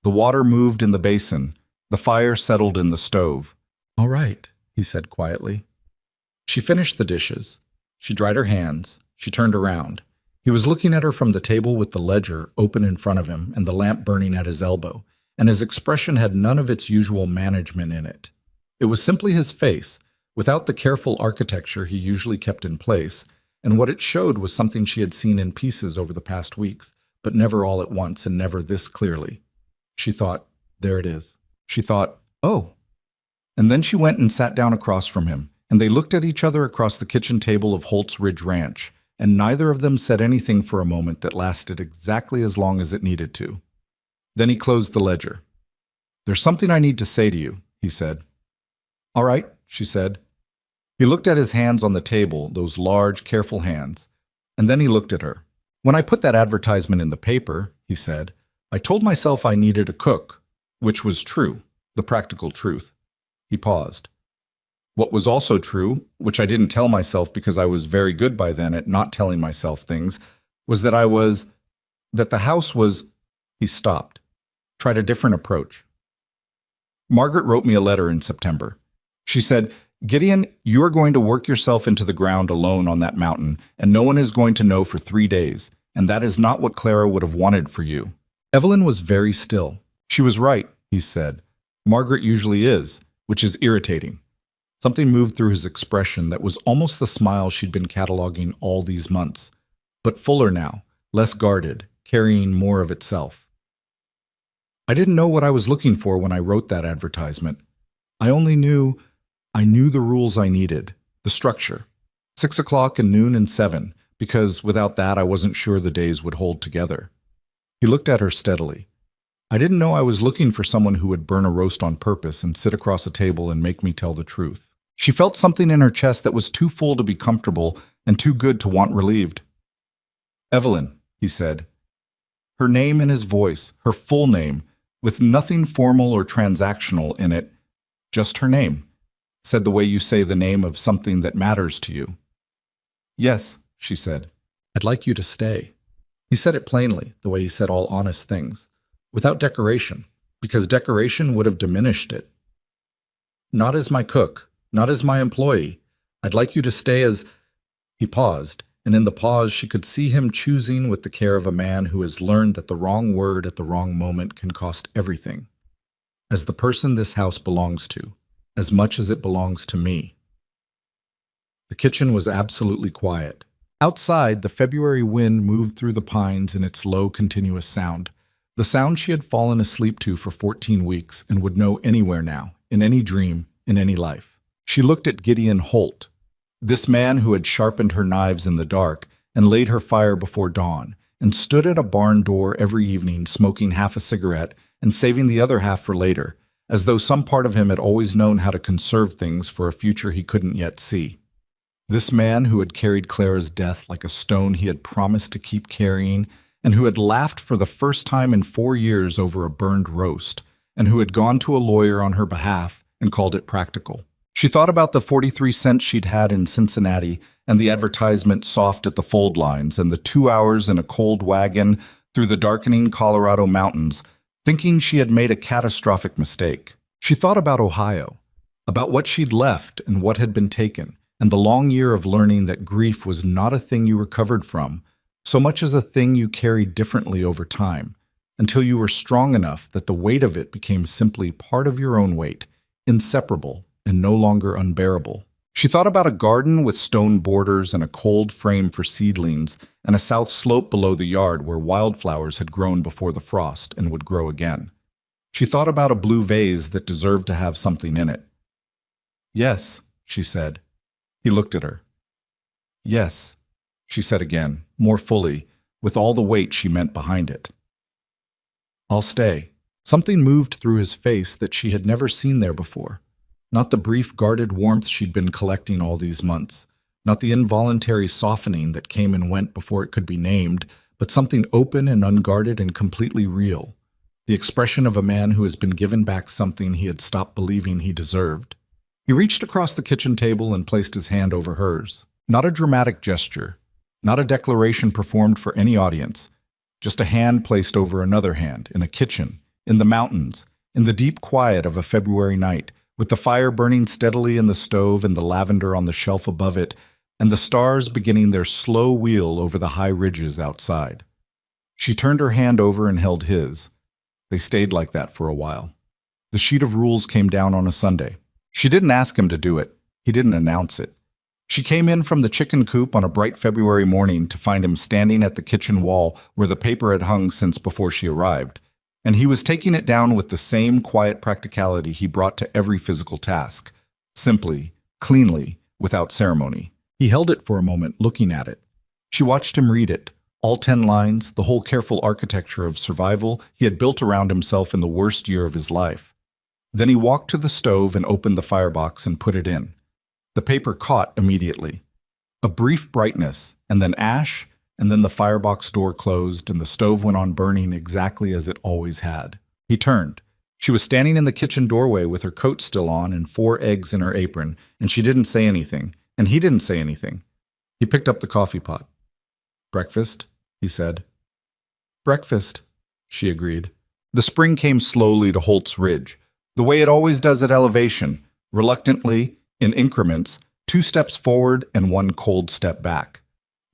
The water moved in the basin. The fire settled in the stove. "All right," he said quietly. She finished the dishes. She dried her hands. She turned around. He was looking at her from the table with the ledger open in front of him and the lamp burning at his elbow, and his expression had none of its usual management in it. It was simply his face, without the careful architecture he usually kept in place, and what it showed was something she had seen in pieces over the past weeks, but never all at once and never this clearly. She thought, there it is. She thought, oh. And then she went and sat down across from him, and they looked at each other across the kitchen table of Holt's Ridge Ranch, and neither of them said anything for a moment that lasted exactly as long as it needed to. Then he closed the ledger. "There's something I need to say to you," he said. "All right," she said. He looked at his hands on the table, those large, careful hands, and then he looked at her. "When I put that advertisement in the paper," he said, "I told myself I needed a cook," which was true, the practical truth. He paused. "What was also true, which I didn't tell myself because I was very good by then at not telling myself things, was that the house was—" He stopped, tried a different approach. "Margaret wrote me a letter in September. She said, 'Gideon, you are going to work yourself into the ground alone on that mountain, and no one is going to know for 3 days, and that is not what Clara would have wanted for you.'" Evelyn was very still. "She was right," he said. "Margaret usually is, which is irritating." Something moved through his expression that was almost the smile she'd been cataloging all these months, but fuller now, less guarded, carrying more of itself. "I didn't know what I was looking for when I wrote that advertisement. I knew the rules I needed, the structure. 6 o'clock and noon and 7, because without that I wasn't sure the days would hold together." He looked at her steadily. "I didn't know I was looking for someone who would burn a roast on purpose and sit across a table and make me tell the truth." She felt something in her chest that was too full to be comfortable and too good to want relieved. "Evelyn," he said. Her name in his voice, her full name, with nothing formal or transactional in it, just her name, said the way you say the name of something that matters to you. "Yes," she said. I'd like you to stay. He said it plainly, the way he said all honest things, without decoration, because decoration would have diminished it. Not as my cook, not as my employee. I'd like you to stay as... He paused, and in the pause she could see him choosing with the care of a man who has learned that the wrong word at the wrong moment can cost everything. As the person this house belongs to, as much as it belongs to me. The kitchen was absolutely quiet. Outside, the February wind moved through the pines in its low, continuous sound, the sound she had fallen asleep to for 14 weeks and would know anywhere now, in any dream, in any life. She looked at Gideon Holt, this man who had sharpened her knives in the dark and laid her fire before dawn, and stood at a barn door every evening smoking half a cigarette and saving the other half for later, as though some part of him had always known how to conserve things for a future he couldn't yet see. This man who had carried Clara's death like a stone he had promised to keep carrying, and who had laughed for the first time in 4 years over a burned roast, and who had gone to a lawyer on her behalf and called it practical. She thought about the 43 cents she'd had in Cincinnati and the advertisement soft at the fold lines and the 2 hours in a cold wagon through the darkening Colorado mountains, thinking she had made a catastrophic mistake. She thought about Ohio, about what she'd left and what had been taken, and the long year of learning that grief was not a thing you recovered from, so much as a thing you carried differently over time, until you were strong enough that the weight of it became simply part of your own weight, inseparable and no longer unbearable. She thought about a garden with stone borders and a cold frame for seedlings, and a south slope below the yard where wildflowers had grown before the frost and would grow again. She thought about a blue vase that deserved to have something in it. "Yes," she said. He looked at her. "Yes," she said again, more fully, with all the weight she meant behind it. "I'll stay." Something moved through his face that she had never seen there before. Not the brief, guarded warmth she'd been collecting all these months, not the involuntary softening that came and went before it could be named, but something open and unguarded and completely real, the expression of a man who has been given back something he had stopped believing he deserved. He reached across the kitchen table and placed his hand over hers. Not a dramatic gesture, not a declaration performed for any audience, just a hand placed over another hand, in a kitchen, in the mountains, in the deep quiet of a February night, with the fire burning steadily in the stove and the lavender on the shelf above it, and the stars beginning their slow wheel over the high ridges outside. She turned her hand over and held his. They stayed like that for a while. The sheet of rules came down on a Sunday. She didn't ask him to do it. He didn't announce it. She came in from the chicken coop on a bright February morning to find him standing at the kitchen wall where the paper had hung since before she arrived, and he was taking it down with the same quiet practicality he brought to every physical task, simply, cleanly, without ceremony. He held it for a moment, looking at it. She watched him read it, all 10 lines, the whole careful architecture of survival he had built around himself in the worst year of his life. Then he walked to the stove and opened the firebox and put it in. The paper caught immediately. A brief brightness, and then ash, and then the firebox door closed and the stove went on burning exactly as it always had. He turned. She was standing in the kitchen doorway with her coat still on and 4 eggs in her apron, and she didn't say anything, and he didn't say anything. He picked up the coffee pot. "Breakfast?" he said. "Breakfast," she agreed. The spring came slowly to Holt's Ridge, the way it always does at elevation, reluctantly, in increments, 2 steps forward and 1 cold step back.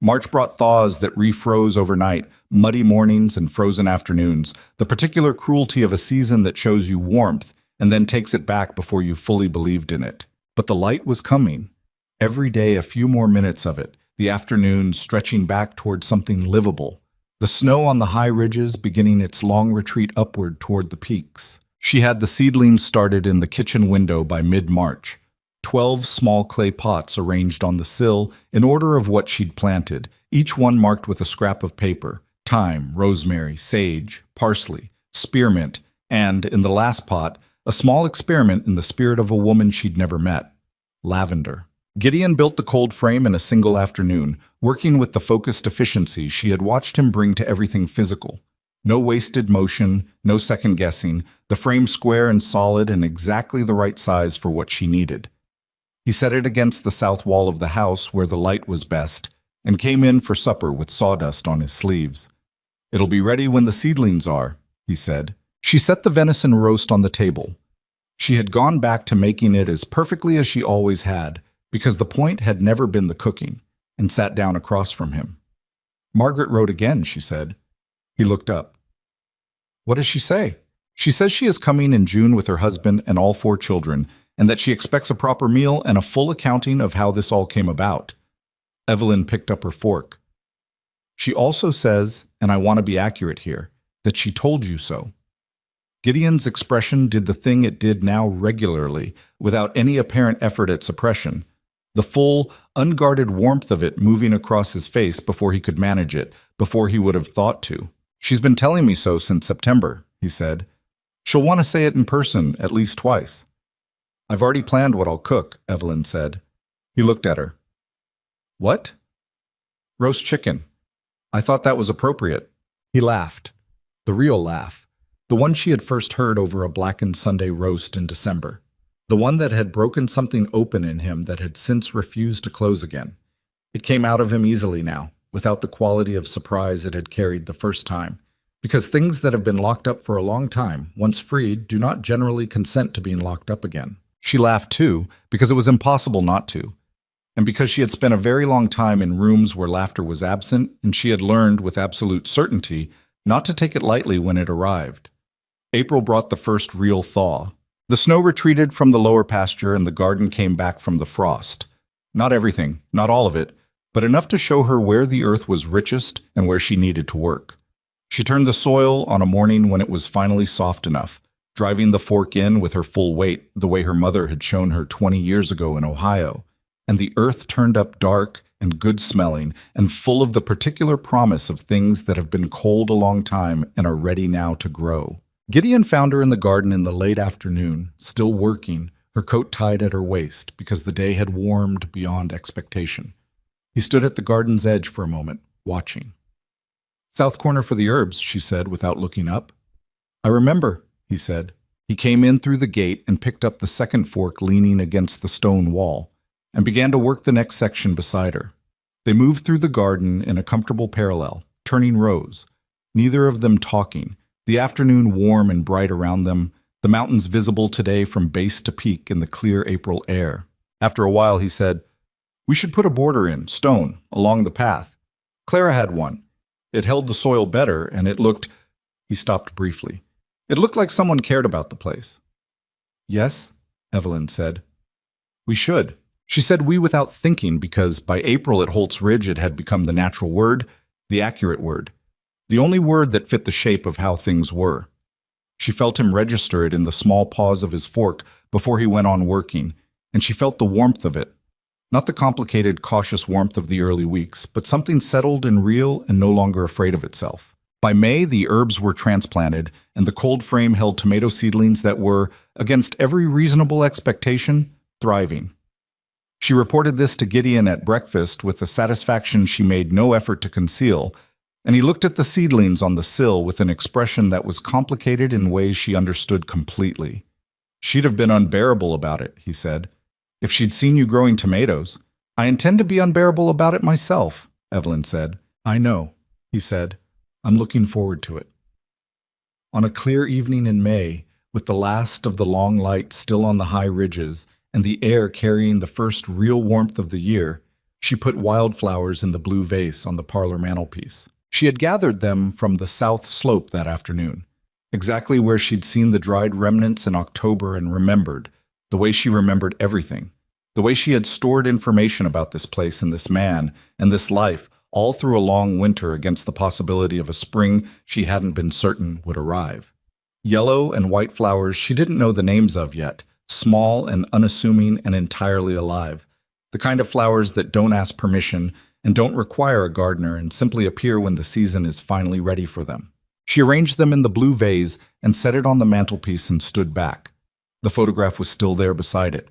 March brought thaws that refroze overnight, muddy mornings and frozen afternoons, the particular cruelty of a season that shows you warmth and then takes it back before you fully believed in it. But the light was coming. Every day a few more minutes of it, the afternoon stretching back toward something livable, the snow on the high ridges beginning its long retreat upward toward the peaks. She had the seedlings started in the kitchen window by mid-March. 12 small clay pots arranged on the sill in order of what she'd planted, each one marked with a scrap of paper, thyme, rosemary, sage, parsley, spearmint, and, in the last pot, a small experiment in the spirit of a woman she'd never met, lavender. Gideon built the cold frame in a single afternoon, working with the focused efficiency she had watched him bring to everything physical. No wasted motion, no second guessing, the frame square and solid and exactly the right size for what she needed. He set it against the south wall of the house where the light was best, and came in for supper with sawdust on his sleeves. "It'll be ready when the seedlings are," he said. She set the venison roast on the table. She had gone back to making it as perfectly as she always had, because the point had never been the cooking, and sat down across from him. "Margaret wrote again," she said. He looked up. "What does she say?" "She says she is coming in June with her husband and all 4 children, and that she expects a proper meal and a full accounting of how this all came about." Evelyn picked up her fork. "She also says, and I want to be accurate here, that she told you so." Gideon's expression did the thing it did now regularly, without any apparent effort at suppression, the full, unguarded warmth of it moving across his face before he could manage it, before he would have thought to. "She's been telling me so since September," he said. "She'll want to say it in person at least twice." "I've already planned what I'll cook," Evelyn said. He looked at her. "What?" "Roast chicken. I thought that was appropriate." He laughed. The real laugh. The one she had first heard over a blackened Sunday roast in December. The one that had broken something open in him that had since refused to close again. It came out of him easily now, without the quality of surprise it had carried the first time, because things that have been locked up for a long time, once freed, do not generally consent to being locked up again. She laughed too, because it was impossible not to, and because she had spent a very long time in rooms where laughter was absent, and she had learned with absolute certainty not to take it lightly when it arrived. April brought the first real thaw. The snow retreated from the lower pasture and the garden came back from the frost. Not everything, not all of it, but enough to show her where the earth was richest and where she needed to work. She turned the soil on a morning when it was finally soft enough, driving the fork in with her full weight, the way her mother had shown her 20 years ago in Ohio, and the earth turned up dark and good-smelling and full of the particular promise of things that have been cold a long time and are ready now to grow. Gideon found her in the garden in the late afternoon, still working, her coat tied at her waist because the day had warmed beyond expectation. He stood at the garden's edge for a moment, watching. "South corner for the herbs," she said without looking up. "I remember," he said. He came in through the gate and picked up the second fork leaning against the stone wall, and began to work the next section beside her. They moved through the garden in a comfortable parallel, turning rows, neither of them talking, the afternoon warm and bright around them, the mountains visible today from base to peak in the clear April air. After a while he said, "We should put a border in, stone, along the path. Clara had one. It held the soil better, and it looked—" He stopped briefly. "It looked like someone cared about the place." "Yes," Evelyn said. "We should." She said we without thinking because by April at Holt's Ridge it had become the natural word, the accurate word, the only word that fit the shape of how things were. She felt him register it in the small pause of his fork before he went on working, and she felt the warmth of it. Not the complicated, cautious warmth of the early weeks, but something settled and real and no longer afraid of itself. By May, the herbs were transplanted, and the cold frame held tomato seedlings that were, against every reasonable expectation, thriving. She reported this to Gideon at breakfast with a satisfaction she made no effort to conceal, and he looked at the seedlings on the sill with an expression that was complicated in ways she understood completely. "She'd have been unbearable about it," he said, "if she'd seen you growing tomatoes." "I intend to be unbearable about it myself," Evelyn said. "I know," he said. "I'm looking forward to it." On a clear evening in May, with the last of the long light still on the high ridges, and the air carrying the first real warmth of the year, she put wildflowers in the blue vase on the parlor mantelpiece. She had gathered them from the south slope that afternoon, exactly where she'd seen the dried remnants in October and remembered, the way she remembered everything, the way she had stored information about this place and this man and this life all through a long winter against the possibility of a spring she hadn't been certain would arrive. Yellow and white flowers she didn't know the names of yet, small and unassuming and entirely alive, the kind of flowers that don't ask permission and don't require a gardener and simply appear when the season is finally ready for them. She arranged them in the blue vase and set it on the mantelpiece and stood back. The photograph was still there beside it.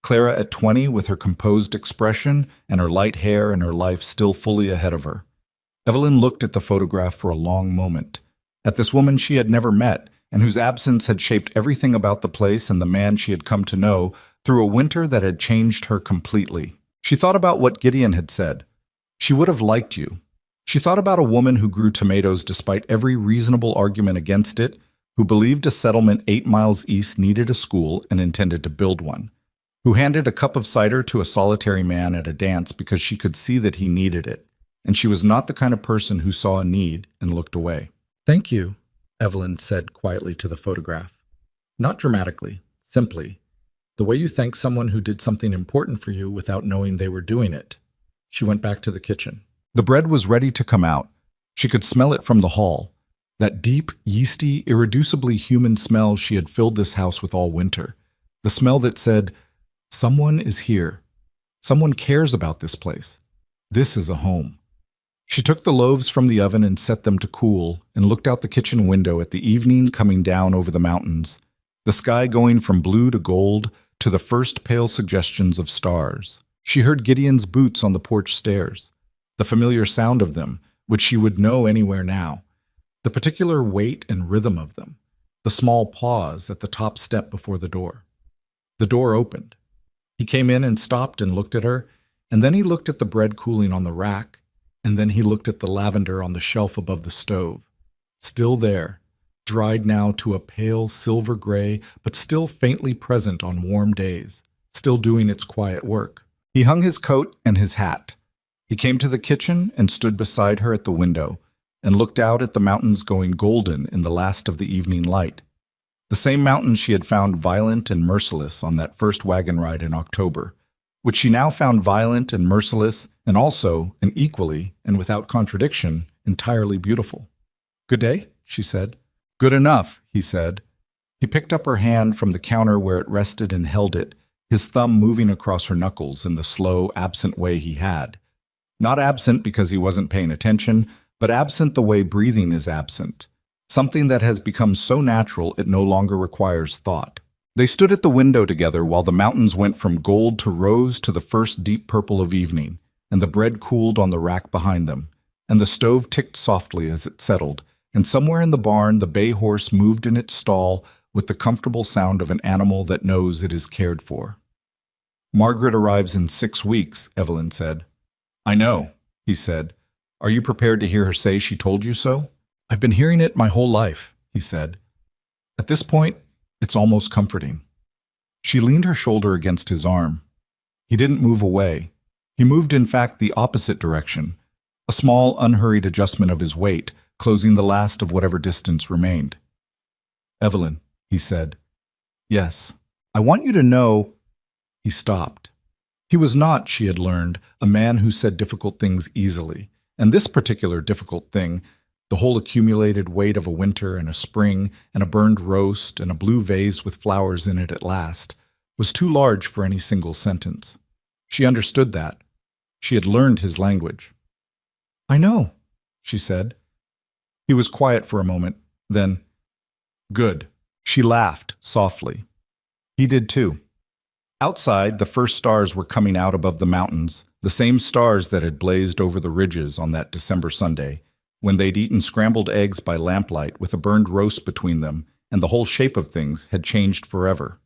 Clara at 20 with her composed expression and her light hair and her life still fully ahead of her. Evelyn looked at the photograph for a long moment, at this woman she had never met and whose absence had shaped everything about the place and the man she had come to know through a winter that had changed her completely. She thought about what Gideon had said. She would have liked you. She thought about a woman who grew tomatoes despite every reasonable argument against it, who believed a settlement 8 miles east needed a school and intended to build one, who handed a cup of cider to a solitary man at a dance because she could see that he needed it, and she was not the kind of person who saw a need and looked away. "Thank you," Evelyn said quietly to the photograph. Not dramatically, simply, the way you thank someone who did something important for you without knowing they were doing it. She went back to the kitchen. The bread was ready to come out. She could smell it from the hall. That deep, yeasty, irreducibly human smell she had filled this house with all winter. The smell that said, "Someone is here. Someone cares about this place. This is a home." She took the loaves from the oven and set them to cool, and looked out the kitchen window at the evening coming down over the mountains, the sky going from blue to gold to the first pale suggestions of stars. She heard Gideon's boots on the porch stairs, the familiar sound of them, which she would know anywhere now, the particular weight and rhythm of them, the small pause at the top step before the door. The door opened. He came in and stopped and looked at her, and then he looked at the bread cooling on the rack, and then he looked at the lavender on the shelf above the stove. Still there, dried now to a pale silver gray, but still faintly present on warm days, still doing its quiet work. He hung his coat and his hat. He came to the kitchen and stood beside her at the window, and looked out at the mountains going golden in the last of the evening light. The same mountains she had found violent and merciless on that first wagon ride in October, which she now found violent and merciless, and also, and equally, and without contradiction, entirely beautiful. "Good day," she said. "Good enough," he said. He picked up her hand from the counter where it rested and held it, his thumb moving across her knuckles in the slow, absent way he had. Not absent because he wasn't paying attention, but absent the way breathing is absent, something that has become so natural it no longer requires thought. They stood at the window together while the mountains went from gold to rose to the first deep purple of evening, and the bread cooled on the rack behind them, and the stove ticked softly as it settled, and somewhere in the barn the bay horse moved in its stall with the comfortable sound of an animal that knows it is cared for. "Margaret arrives in 6 weeks," Evelyn said. "I know," he said. "Are you prepared to hear her say she told you so?" "I've been hearing it my whole life," he said. At this point, it's almost comforting. She leaned her shoulder against his arm. He didn't move away. He moved, in fact, the opposite direction, a small, unhurried adjustment of his weight, closing the last of whatever distance remained. "Evelyn," he said. "Yes. I want you to know—" He stopped. He was not, she had learned, a man who said difficult things easily, and this particular difficult thing, the whole accumulated weight of a winter and a spring and a burned roast and a blue vase with flowers in it at last, was too large for any single sentence. She understood that. She had learned his language. "I know," she said. He was quiet for a moment, then, "Good." She laughed softly. He did too. Outside, the first stars were coming out above the mountains, the same stars that had blazed over the ridges on that December Sunday, when they'd eaten scrambled eggs by lamplight with a burned roast between them, and the whole shape of things had changed forever.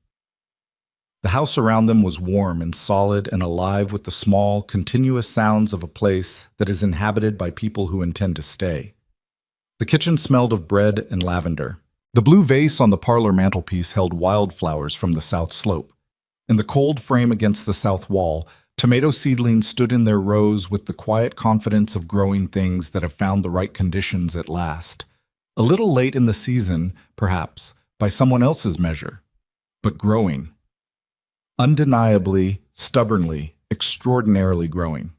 The house around them was warm and solid and alive with the small, continuous sounds of a place that is inhabited by people who intend to stay. The kitchen smelled of bread and lavender. The blue vase on the parlor mantelpiece held wildflowers from the south slope. In the cold frame against the south wall, tomato seedlings stood in their rows with the quiet confidence of growing things that have found the right conditions at last. A little late in the season, perhaps, by someone else's measure, but growing. Undeniably, stubbornly, extraordinarily growing.